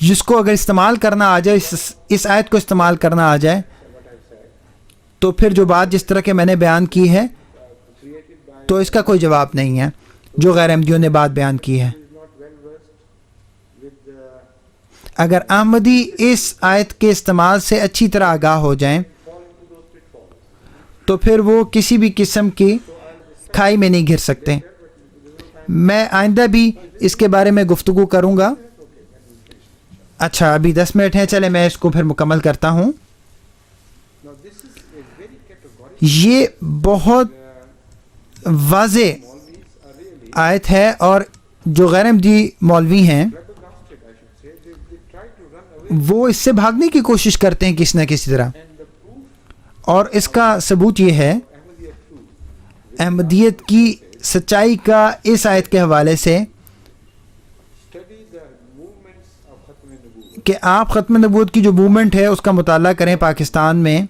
جس کو اگر استعمال کرنا آ جائے، اس آیت کو استعمال کرنا آ جائے، تو پھر جو بات جس طرح کے میں نے بیان کی ہے تو اس کا کوئی جواب نہیں ہے جو غیر احمدیوں نے بات بیان کی ہے. اگر احمدی اس آیت کے استعمال سے اچھی طرح آگاہ ہو جائیں تو پھر وہ کسی بھی قسم کی کھائی میں نہیں گر سکتے. میں آئندہ بھی اس کے بارے میں گفتگو کروں گا. اچھا، ابھی 10 منٹ ہیں، چلے میں اس کو پھر مکمل کرتا ہوں. یہ بہت واضح آیت ہے، اور جو غیر احمدی مولوی ہیں وہ اس سے بھاگنے کی کوشش کرتے ہیں کسی نہ کسی طرح. اور اس کا ثبوت یہ ہے احمدیت کی سچائی کا اس آیت کے حوالے سے کہ آپ ختم نبوت کی جو موومنٹ ہے اس کا مطالعہ کریں پاکستان میں.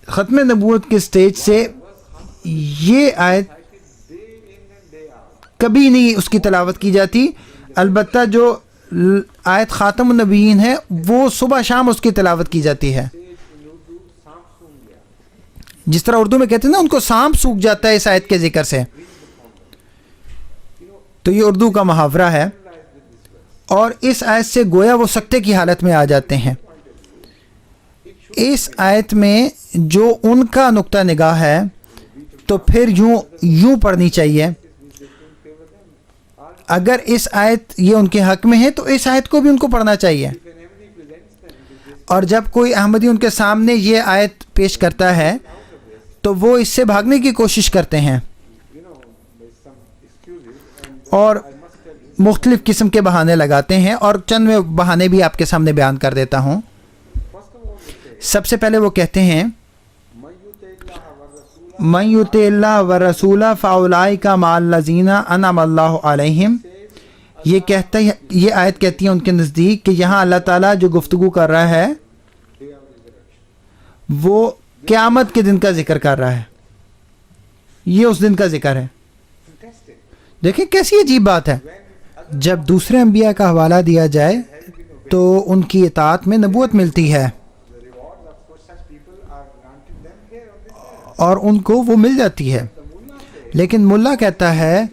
ختم نبوت کے سٹیج سے یہ آیت کبھی نہیں اس کی تلاوت کی جاتی. البتہ جو آیت خاتم النبیین ہے وہ صبح شام اس کی تلاوت کی جاتی ہے. جس طرح اردو میں کہتے ہیں نا ان کو سانپ سوکھ جاتا ہے اس آیت کے ذکر سے، تو یہ اردو کا محاورہ ہے. اور اس آیت سے گویا وہ سکتے کی حالت میں آ جاتے ہیں. اس آیت میں جو ان کا نقطہ نگاہ ہے تو پھر یوں پڑھنی چاہیے. اگر اس آیت یہ ان کے حق میں ہے تو اس آیت کو بھی ان کو پڑھنا چاہیے. اور جب کوئی احمدی ان کے سامنے یہ آیت پیش کرتا ہے تو وہ اس سے بھاگنے کی کوشش کرتے ہیں اور مختلف قسم کے بہانے لگاتے ہیں. اور چند میں بہانے بھی آپ کے سامنے بیان کر دیتا ہوں. سب سے پہلے وہ کہتے ہیں من یطع اللہ والرسول فاولئک مع الذین انعم اللہ علیہم. یہ آیت کہتی ہے ان کے نزدیک کہ یہاں اللہ تعالیٰ جو گفتگو کر رہا ہے وہ قیامت کے دن کا ذکر کر رہا ہے. یہ اس دن کا ذکر ہے. Fantastic. دیکھیں کیسی عجیب بات ہے. When جب دوسرے انبیاء کا حوالہ دیا جائے تو ان کی اطاعت میں نبوت ملتی ہے the rewards of for such people are granted them here on this earth. اور ان کو وہ مل جاتی ہے. لیکن ملا کہتا ہے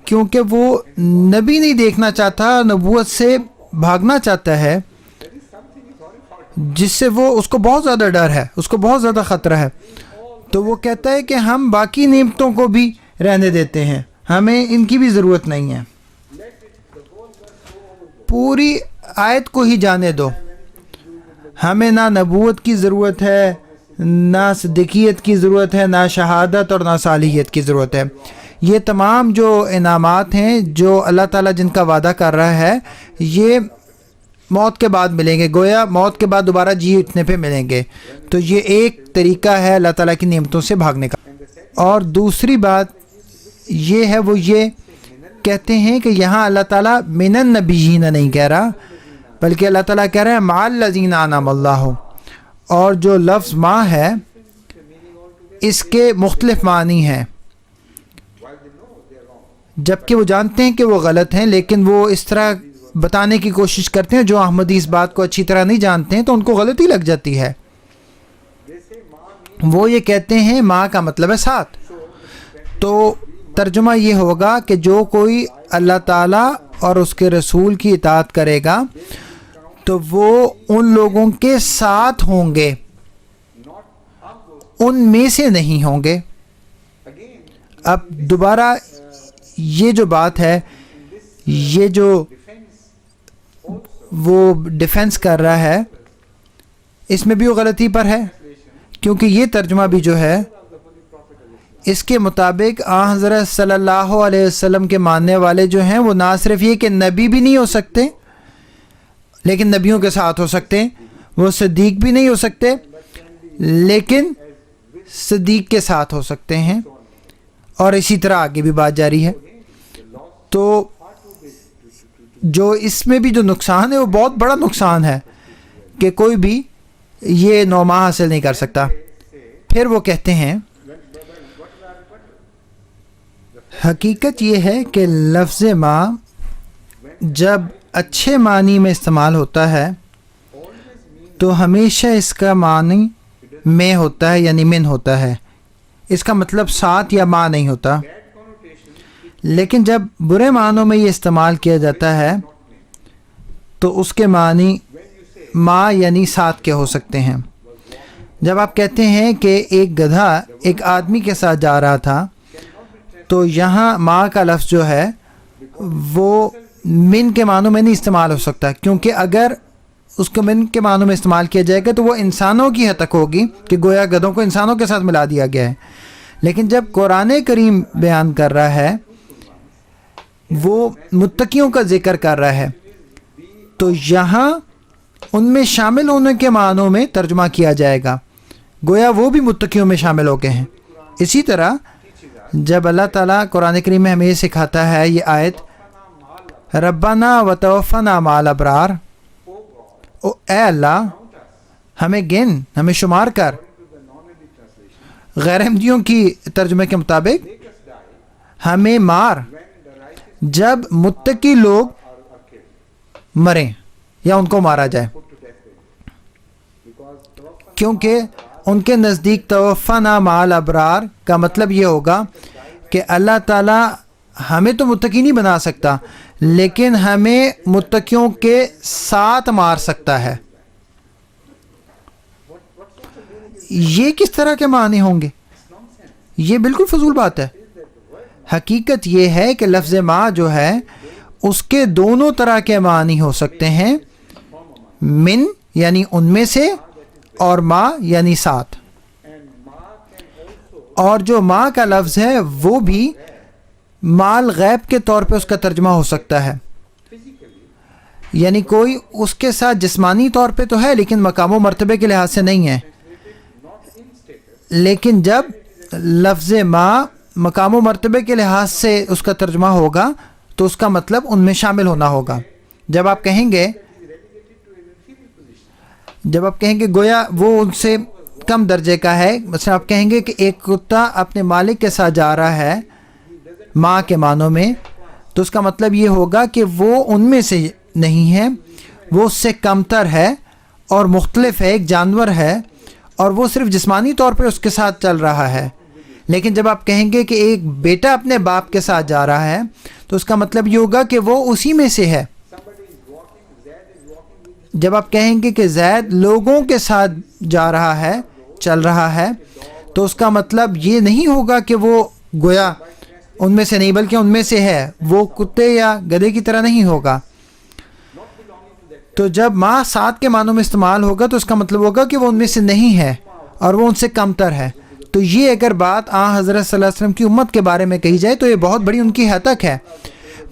کیونکہ وہ نبی نہیں دیکھنا چاہتا, نبوت سے بھاگنا چاہتا ہے, جس سے وہ اس کو بہت زیادہ ڈر ہے, اس کو بہت زیادہ خطرہ ہے, تو وہ کہتا ہے کہ ہم باقی نعمتوں کو بھی رہنے دیتے ہیں, ہمیں ان کی بھی ضرورت نہیں ہے. پوری آیت کو ہی جانے دو, ہمیں نہ نبوت کی ضرورت ہے, نہ صدیقیت کی ضرورت ہے, نہ شہادت اور نہ صالحیت کی ضرورت ہے. یہ تمام جو انعامات ہیں جو اللہ تعالیٰ جن کا وعدہ کر رہا ہے, یہ موت کے بعد ملیں گے, گویا موت کے بعد دوبارہ جی اٹھنے پہ ملیں گے. تو یہ ایک طریقہ ہے اللہ تعالیٰ کی نعمتوں سے بھاگنے کا. اور دوسری بات یہ ہے, وہ یہ کہتے ہیں کہ یہاں اللہ تعالیٰ من النبیین نہیں کہہ رہا, بلکہ اللہ تعالیٰ کہہ رہا ہے مع الذین انعم اللہ. اور جو لفظ ما ہے اس کے مختلف معنی ہیں, جبکہ وہ جانتے ہیں کہ وہ غلط ہیں, لیکن وہ اس طرح بتانے کی کوشش کرتے ہیں. جو احمدی اس بات کو اچھی طرح نہیں جانتے ہیں تو ان کو غلطی لگ جاتی ہے. وہ یہ کہتے ہیں ماں کا مطلب ہے ساتھ. تو ترجمہ یہ ہوگا کہ جو کوئی اللہ تعالیٰ اور اس کے رسول کی اطاعت کرے گا تو وہ ان لوگوں کے ساتھ ہوں گے, ان میں سے نہیں ہوں گے. اب دوبارہ یہ جو بات ہے, یہ جو وہ ڈیفنس کر رہا ہے, اس میں بھی وہ غلطی پر ہے, کیونکہ یہ ترجمہ بھی جو ہے اس کے مطابق حضرت صلی اللہ علیہ وسلم کے ماننے والے جو ہیں وہ نہ صرف یہ کہ نبی بھی نہیں ہو سکتے لیکن نبیوں کے ساتھ ہو سکتے ہیں, وہ صدیق بھی نہیں ہو سکتے لیکن صدیق کے ساتھ ہو سکتے ہیں, اور اسی طرح آگے بھی بات جاری ہے. تو جو اس میں بھی جو نقصان ہے وہ بہت بڑا نقصان ہے کہ کوئی بھی یہ نوما حاصل نہیں کر سکتا. پھر وہ کہتے ہیں حقیقت یہ ہے کہ لفظ ما جب اچھے معنی میں استعمال ہوتا ہے تو ہمیشہ اس کا معنی میں ہوتا ہے, یعنی من ہوتا ہے. اس کا مطلب ساتھ یا ماں نہیں ہوتا. لیکن جب برے معنوں میں یہ استعمال کیا جاتا ہے تو اس کے معنی ماں یعنی ساتھ کے ہو سکتے ہیں. جب آپ کہتے ہیں کہ ایک گدھا ایک آدمی کے ساتھ جا رہا تھا تو یہاں ماں کا لفظ جو ہے وہ من کے معنوں میں نہیں استعمال ہو سکتا, کیونکہ اگر اس کو من کے معنوں میں استعمال کیا جائے گا تو وہ انسانوں کی حد تک ہوگی کہ گویا گدھوں کو انسانوں کے ساتھ ملا دیا گیا ہے. لیکن جب قرآن کریم بیان کر رہا ہے وہ متقیوں کا ذکر کر رہا ہے تو یہاں ان میں شامل ہونے کے معنوں میں ترجمہ کیا جائے گا, گویا وہ بھی متقیوں میں شامل ہو گئے ہیں. اسی طرح جب اللہ تعالیٰ قرآن کریم میں ہمیں یہ سکھاتا ہے, یہ آیت ربنا وتوفنا مع الابرار, اے اللہ ہمیں گن, ہمیں شمار کر. غیر احمدیوں کی ترجمے کے مطابق ہمیں مار جب متقی لوگ مریں یا ان کو مارا جائے, کیونکہ ان کے نزدیک توفنا مع الابرار کا مطلب یہ ہوگا کہ اللہ تعالیٰ ہمیں تو متقی نہیں بنا سکتا لیکن ہمیں متقیوں کے ساتھ مار سکتا ہے. یہ کس طرح کے معنی ہوں گے؟ یہ بالکل فضول بات ہے. حقیقت یہ ہے کہ لفظ ما جو ہے اس کے دونوں طرح کے معنی ہو سکتے ہیں, من یعنی ان میں سے, اور ما یعنی ساتھ. اور جو ما کا لفظ ہے وہ بھی مال غیب کے طور پہ اس کا ترجمہ ہو سکتا ہے, یعنی کوئی اس کے ساتھ جسمانی طور پہ تو ہے لیکن مقام و مرتبے کے لحاظ سے نہیں ہے. لیکن جب لفظ ما مقام و مرتبے کے لحاظ سے اس کا ترجمہ ہوگا تو اس کا مطلب ان میں شامل ہونا ہوگا. جب آپ کہیں گے گویا وہ ان سے بہت کم درجے کا ہے. مثلا آپ کہیں گے کہ ایک کتا اپنے مالک کے ساتھ جا رہا ہے ماں کے معنوں میں، تو اس کا مطلب یہ ہوگا کہ وہ ان میں سے نہیں ہے، وہ اس سے کمتر ہے اور مختلف ہے، ایک جانور ہے اور وہ صرف جسمانی طور پہ اس کے ساتھ چل رہا ہے. لیکن جب آپ کہیں گے کہ ایک بیٹا اپنے باپ کے ساتھ جا رہا ہے تو اس کا مطلب یہ ہوگا کہ وہ اسی میں سے ہے. جب آپ کہیں گے کہ زید لوگوں کے ساتھ جا رہا ہے، چل رہا ہے، تو اس کا مطلب یہ نہیں ہوگا کہ وہ گویا ان میں سے نہیں بلکہ ان میں سے ہے، وہ کتے یا گدھے کی طرح نہیں ہوگا. تو جب ماں ساتھ کے معنوں میں استعمال ہوگا تو اس کا مطلب ہوگا کہ وہ ان میں سے نہیں ہے اور وہ ان سے کمتر ہے. تو یہ اگر بات حضرت صلی اللہ علیہ وسلم کی امت کے بارے میں کہی جائے تو یہ بہت بڑی ان کی حد تک ہے.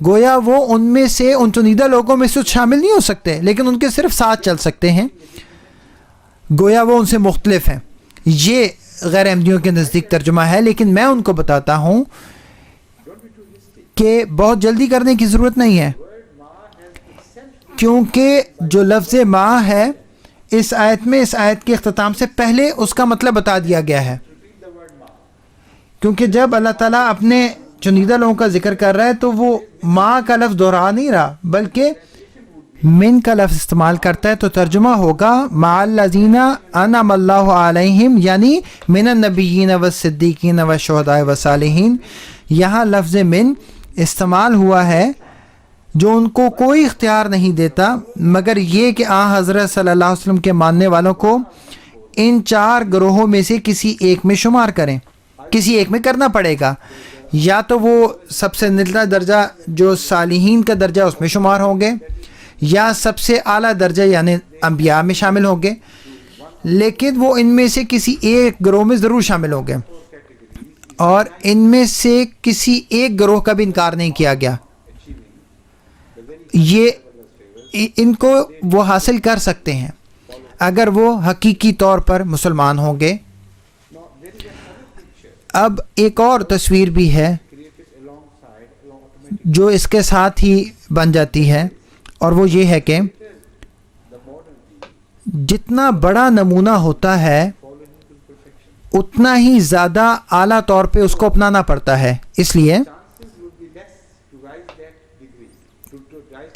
گویا وہ ان میں سے، ان چنیدہ لوگوں میں سے شامل نہیں ہو سکتے لیکن ان کے صرف ساتھ چل سکتے ہیں، گویا وہ ان سے مختلف ہیں. یہ غیر احمدیوں کے نزدیک ترجمہ ہے، لیکن میں ان کو بتاتا ہوں کہ بہت جلدی کرنے کی ضرورت نہیں ہے، کیونکہ جو لفظ ماں ہے اس آیت میں، اس آیت کے اختتام سے پہلے اس کا مطلب بتا دیا گیا ہے. کیونکہ جب اللہ تعالیٰ اپنے چنیدہ لوگوں کا ذکر کر رہا ہے تو وہ ماں کا لفظ دوہرا نہیں رہا بلکہ من کا لفظ استعمال کرتا ہے. تو ترجمہ ہوگا مع الذین انعم اللہ علیہم، یعنی من النبیین والصدیقین والشہداء والصالحین. یہاں لفظ من استعمال ہوا ہے جو ان کو کوئی اختیار نہیں دیتا مگر یہ کہ حضرت صلی اللہ علیہ وسلم کے ماننے والوں کو ان 4 گروہوں میں سے کسی ایک میں شمار کریں. کسی ایک میں کرنا پڑے گا، یا تو وہ سب سے نچلا درجہ جو صالحین کا درجہ اس میں شمار ہوں گے، یا سب سے اعلیٰ درجہ یعنی انبیاء میں شامل ہوں گے، لیکن وہ ان میں سے کسی ایک گروہ میں ضرور شامل ہوں گے. اور ان میں سے کسی ایک گروہ کا بھی انکار نہیں کیا گیا. یہ ان کو وہ حاصل کر سکتے ہیں اگر وہ حقیقی طور پر مسلمان ہوں گے. اب ایک اور تصویر بھی ہے جو اس کے ساتھ ہی بن جاتی ہے، اور وہ یہ ہے کہ جتنا بڑا نمونہ ہوتا ہے اتنا ہی زیادہ اعلیٰ طور پہ اس کو اپنانا پڑتا ہے. اس لیے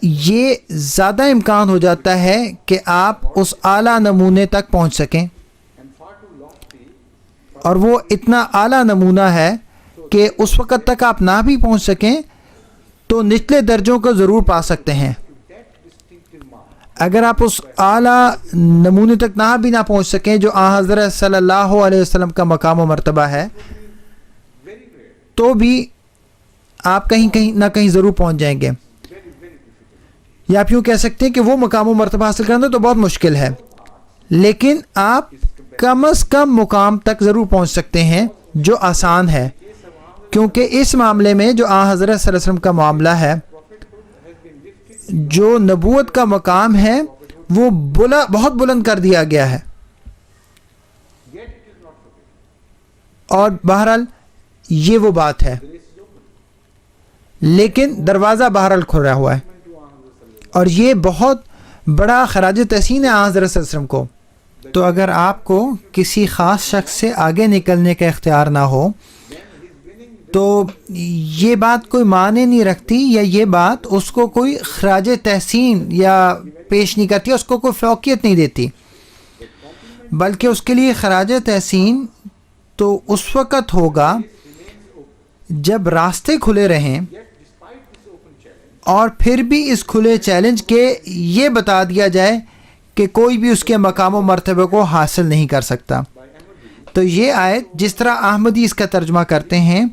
یہ زیادہ امکان ہو جاتا ہے کہ آپ اس اعلیٰ نمونے تک پہنچ سکیں، اور وہ اتنا اعلیٰ نمونہ ہے کہ اس وقت تک آپ نہ بھی پہنچ سکیں تو نچلے درجوں کو ضرور پا سکتے ہیں. اگر آپ اس اعلیٰ نمونے تک بھی نہ پہنچ سکیں جو حضرت صلی اللہ علیہ وسلم کا مقام و مرتبہ ہے، تو بھی آپ کہیں نہ کہیں ضرور پہنچ جائیں گے. یا آپ یوں کہہ سکتے ہیں کہ وہ مقام و مرتبہ حاصل کرنا تو بہت مشکل ہے، لیکن آپ کم از کم مقام تک ضرور پہنچ سکتے ہیں جو آسان ہے. کیونکہ اس معاملے میں جو حضرت صلی اللہ علیہ وسلم کا معاملہ ہے، جو نبوت کا مقام ہے وہ بہت بلند کر دیا گیا ہے. اور بہرحال یہ وہ بات ہے، لیکن دروازہ بہرحال کھلا ہوا ہے، اور یہ بہت بڑا خراج تحسین ہے حضرت صلی اللہ علیہ وسلم کو. تو اگر آپ کو کسی خاص شخص سے آگے نکلنے کا اختیار نہ ہو تو یہ بات کوئی معنی نہیں رکھتی، یا یہ بات اس کو کوئی خراج تحسین یا پیش نہیں کرتی، اس کو کوئی فوقیت نہیں دیتی، بلکہ اس کے لیے خراج تحسین تو اس وقت ہوگا جب راستے کھلے رہیں اور پھر بھی اس کھلے چیلنج کے یہ بتا دیا جائے کہ کوئی بھی اس کے مقام و مرتبے کو حاصل نہیں کر سکتا. تو یہ آیت جس طرح احمدی اس کا ترجمہ کرتے ہیں،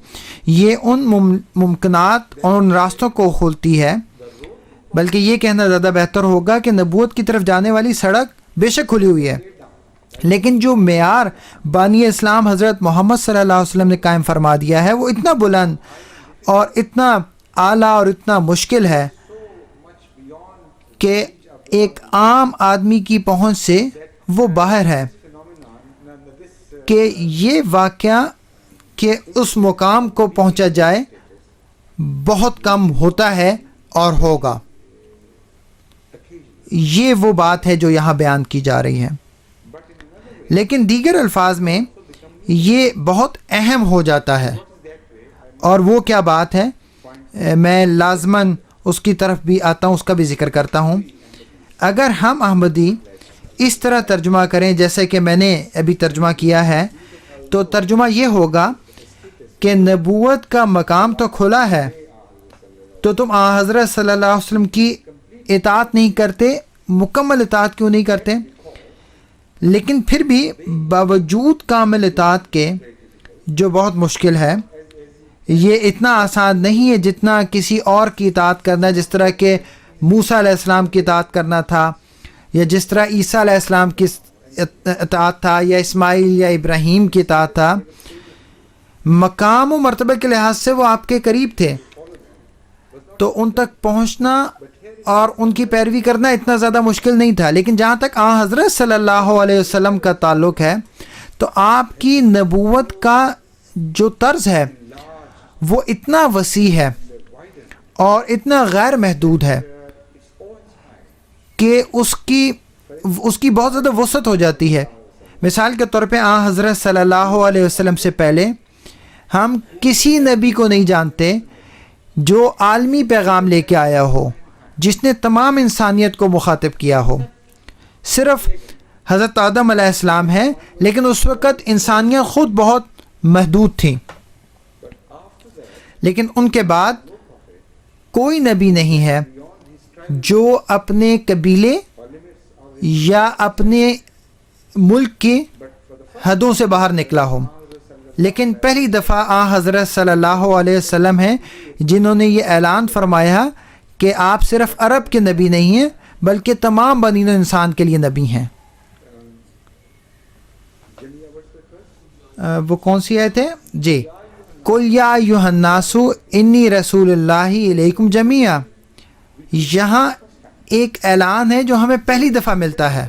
یہ ان ممکنات اور ان راستوں کو کھولتی ہے، بلکہ یہ کہنا زیادہ بہتر ہوگا کہ نبوت کی طرف جانے والی سڑک بے شک کھلی ہوئی ہے، لیکن جو معیار بانی اسلام حضرت محمد صلی اللہ علیہ وسلم نے قائم فرما دیا ہے وہ اتنا بلند اور اتنا اعلیٰ اور اتنا مشکل ہے کہ ایک عام آدمی کی پہنچ سے وہ باہر ہے، کہ یہ واقعہ کہ اس مقام کو پہنچا جائے بہت کم ہوتا ہے اور ہوگا. یہ وہ بات ہے جو یہاں بیان کی جا رہی ہے. لیکن دیگر الفاظ میں یہ بہت اہم ہو جاتا ہے. اور وہ کیا بات ہے، میں لازماً اس کی طرف بھی آتا ہوں، اس کا بھی ذکر کرتا ہوں. اگر ہم احمدی اس طرح ترجمہ کریں جیسے کہ میں نے ابھی ترجمہ کیا ہے، تو ترجمہ یہ ہوگا کہ نبوت کا مقام تو کھلا ہے، تو تم آن حضرت صلی اللہ علیہ وسلم کی اطاعت نہیں کرتے، مکمل اطاعت کیوں نہیں کرتے؟ لیکن پھر بھی باوجود کامل اطاعت کے، جو بہت مشکل ہے، یہ اتنا آسان نہیں ہے جتنا کسی اور کی اطاعت کرنا، جس طرح کہ موسیٰ علیہ السلام کی اطاعت کرنا تھا، یا جس طرح عیسیٰ علیہ السلام کی اطاعت تھا، یا اسماعیل یا ابراہیم کی اطاعت تھا. مقام و مرتبہ کے لحاظ سے وہ آپ کے قریب تھے، تو ان تک پہنچنا اور ان کی پیروی کرنا اتنا زیادہ مشکل نہیں تھا. لیکن جہاں تک آن حضرت صلی اللہ علیہ وسلم کا تعلق ہے، تو آپ کی نبوت کا جو طرز ہے وہ اتنا وسیع ہے اور اتنا غیر محدود ہے کہ اس کی بہت زیادہ وسعت ہو جاتی ہے. مثال کے طور پہ آن حضرت صلی اللہ علیہ وسلم سے پہلے ہم کسی نبی کو نہیں جانتے جو عالمی پیغام لے کے آیا ہو، جس نے تمام انسانیت کو مخاطب کیا ہو. صرف حضرت آدم علیہ السلام ہے، لیکن اس وقت انسانیت خود بہت محدود تھیں. لیکن ان کے بعد کوئی نبی نہیں ہے جو اپنے قبیلے یا اپنے ملک کی حدوں سے باہر نکلا ہو. لیکن پہلی دفعہ آن حضرت صلی اللہ علیہ وسلم ہیں جنہوں نے یہ اعلان فرمایا کہ آپ صرف عرب کے نبی نہیں ہیں بلکہ تمام بنی نوع انسان کے لیے نبی ہیں. وہ کون سی آیت ہے؟ جی، قُلْ يَا أَيُّهَا النَّاسُ إِنِّي رَسُولُ اللَّهِ إِلَيْكُمْ جَمِيعًا. یہاں ایک اعلان ہے جو ہمیں پہلی دفعہ ملتا ہے.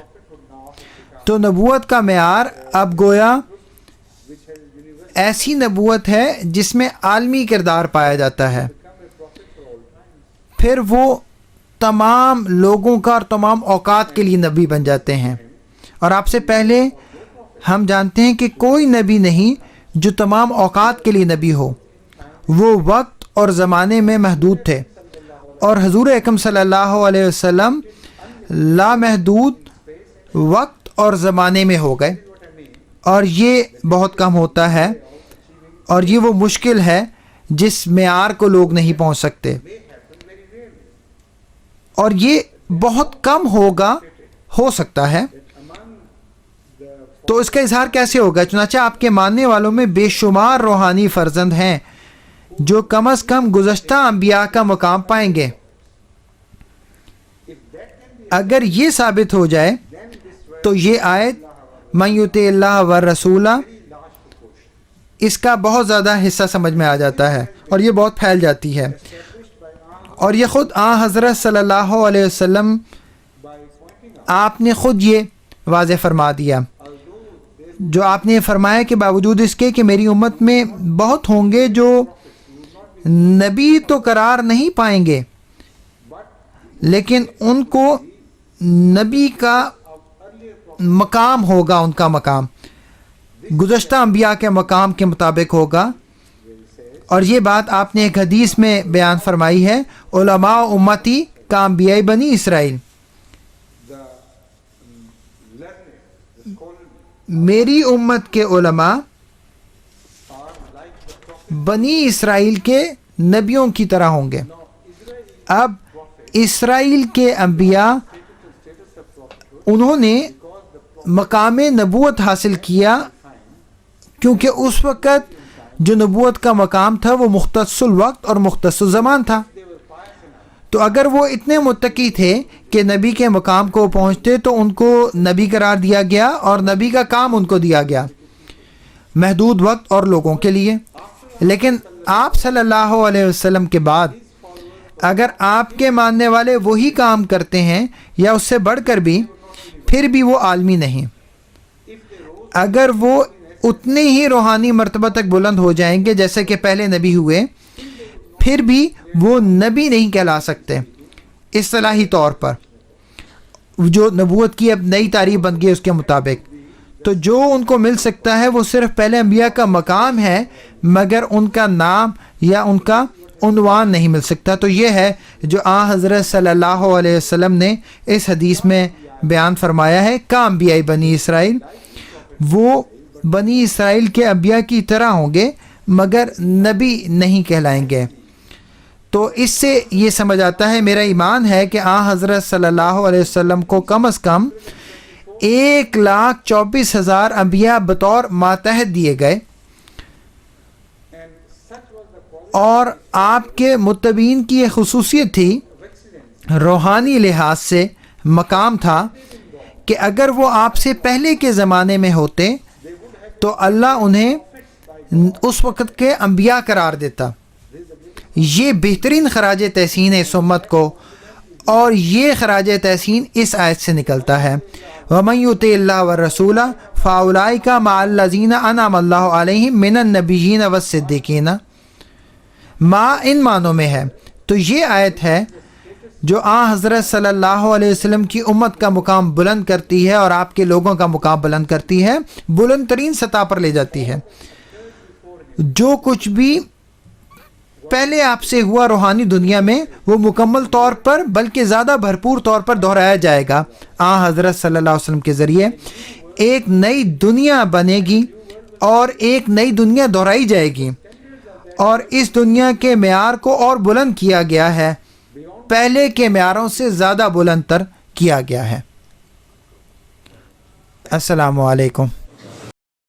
تو نبوت کا معیار اب گویا ایسی نبوت ہے جس میں عالمی کردار پایا جاتا ہے. پھر وہ تمام لوگوں کا اور تمام اوقات کے لیے نبی بن جاتے ہیں. اور آپ سے پہلے ہم جانتے ہیں کہ کوئی نبی نہیں جو تمام اوقات کے لیے نبی ہو. وہ وقت اور زمانے میں محدود تھے، اور حضور اکرم صلی اللہ علیہ وسلم لامحدود وقت اور زمانے میں ہو گئے. اور یہ بہت کم ہوتا ہے، اور یہ وہ مشکل ہے جس معیار کو لوگ نہیں پہنچ سکتے. اور یہ بہت کم ہو سکتا ہے. تو اس کا اظہار کیسے ہوگا؟ چنانچہ آپ کے ماننے والوں میں بے شمار روحانی فرزند ہیں جو کم از کم گزشتہ انبیاء کا مقام پائیں گے. اگر یہ ثابت ہو جائے تو یہ آیت من یطع اللہ والرسول، اس کا بہت زیادہ حصہ سمجھ میں آ جاتا ہے اور یہ بہت پھیل جاتی ہے. اور یہ خود آن حضرت صلی اللہ علیہ وسلم آپ نے خود یہ واضح فرما دیا، جو آپ نے فرمایا کہ باوجود اس کے کہ میری امت میں بہت ہوں گے جو نبی تو قرار نہیں پائیں گے، لیکن ان کو نبی کا مقام ہوگا، ان کا مقام گزشتہ انبیاء کے مقام کے مطابق ہوگا. اور یہ بات آپ نے ایک حدیث میں بیان فرمائی ہے، علماء امتی کا انبیاء بنی اسرائیل. میری امت کے علماء بنی اسرائیل کے نبیوں کی طرح ہوں گے. اب اسرائیل کے انبیاء انہوں نے مقام نبوت حاصل کیا کیونکہ اس وقت جو نبوت کا مقام تھا وہ مختص الوقت اور مختص الزمان تھا. تو اگر وہ اتنے متقی تھے کہ نبی کے مقام کو پہنچتے تو ان کو نبی قرار دیا گیا اور نبی کا کام ان کو دیا گیا محدود وقت اور لوگوں کے لیے. لیکن آپ صلی اللہ علیہ وسلم کے بعد اگر آپ کے ماننے والے وہی کام کرتے ہیں یا اس سے بڑھ کر بھی، پھر بھی وہ عالمی نہیں. اگر وہ اتنے ہی روحانی مرتبہ تک بلند ہو جائیں گے جیسے کہ پہلے نبی ہوئے، پھر بھی وہ نبی نہیں کہلا سکتے اصطلاحی طور پر. جو نبوت کی اب نئی تعریف بن گئی اس کے مطابق، تو جو ان کو مل سکتا ہے وہ صرف پہلے انبیاء کا مقام ہے، مگر ان کا نام یا ان کا عنوان نہیں مل سکتا۔ تو یہ ہے جو حضرت صلی اللہ علیہ وسلم نے اس حدیث میں بیان فرمایا ہے۔ کا انبیاء بنی اسرائیل، وہ بنی اسرائیل کے انبیاء کی طرح ہوں گے مگر نبی نہیں کہلائیں گے۔ تو اس سے یہ سمجھ آتا ہے، میرا ایمان ہے کہ حضرت صلی اللہ علیہ وسلم کو کم از کم 1,24,000 انبیاء بطور ماتحت دیے گئے، اور آپ کے متبعین کی یہ خصوصیت تھی، روحانی لحاظ سے مقام تھا کہ اگر وہ آپ سے پہلے کے زمانے میں ہوتے تو اللہ انہیں اس وقت کے انبیاء قرار دیتا۔ یہ بہترین خراج تحسین ہے اس امت کو، اور یہ خراج تحسین اس آیت سے نکلتا ہے، وَمَن يُطِعِ اللَّهَ وَالرَّسُولَ فَأُولَٰئِكَ مَعَ الَّذِينَ أَنْعَمَ اللَّهُ عَلَيْهِم مِّنَ النَّبِيِّينَ وَالصِّدِّيقِينَ۔ ان معنوں میں ہے۔ تو یہ آیت ہے جو حضرت صلی اللہ علیہ وسلم کی امت کا مقام بلند کرتی ہے اور آپ کے لوگوں کا مقام بلند کرتی ہے، بلند ترین سطح پر لے جاتی ہے۔ جو کچھ بھی پہلے آپ سے ہوا روحانی دنیا میں، وہ مکمل طور پر بلکہ زیادہ بھرپور طور پر دہرایا جائے گا حضرت صلی اللہ علیہ وسلم کے ذریعے۔ ایک نئی دنیا بنے گی اور ایک نئی دنیا دہرائی جائے گی، اور اس دنیا کے معیار کو اور بلند کیا گیا ہے، پہلے کے معیاروں سے زیادہ بلند تر کیا گیا ہے۔ السلام علیکم۔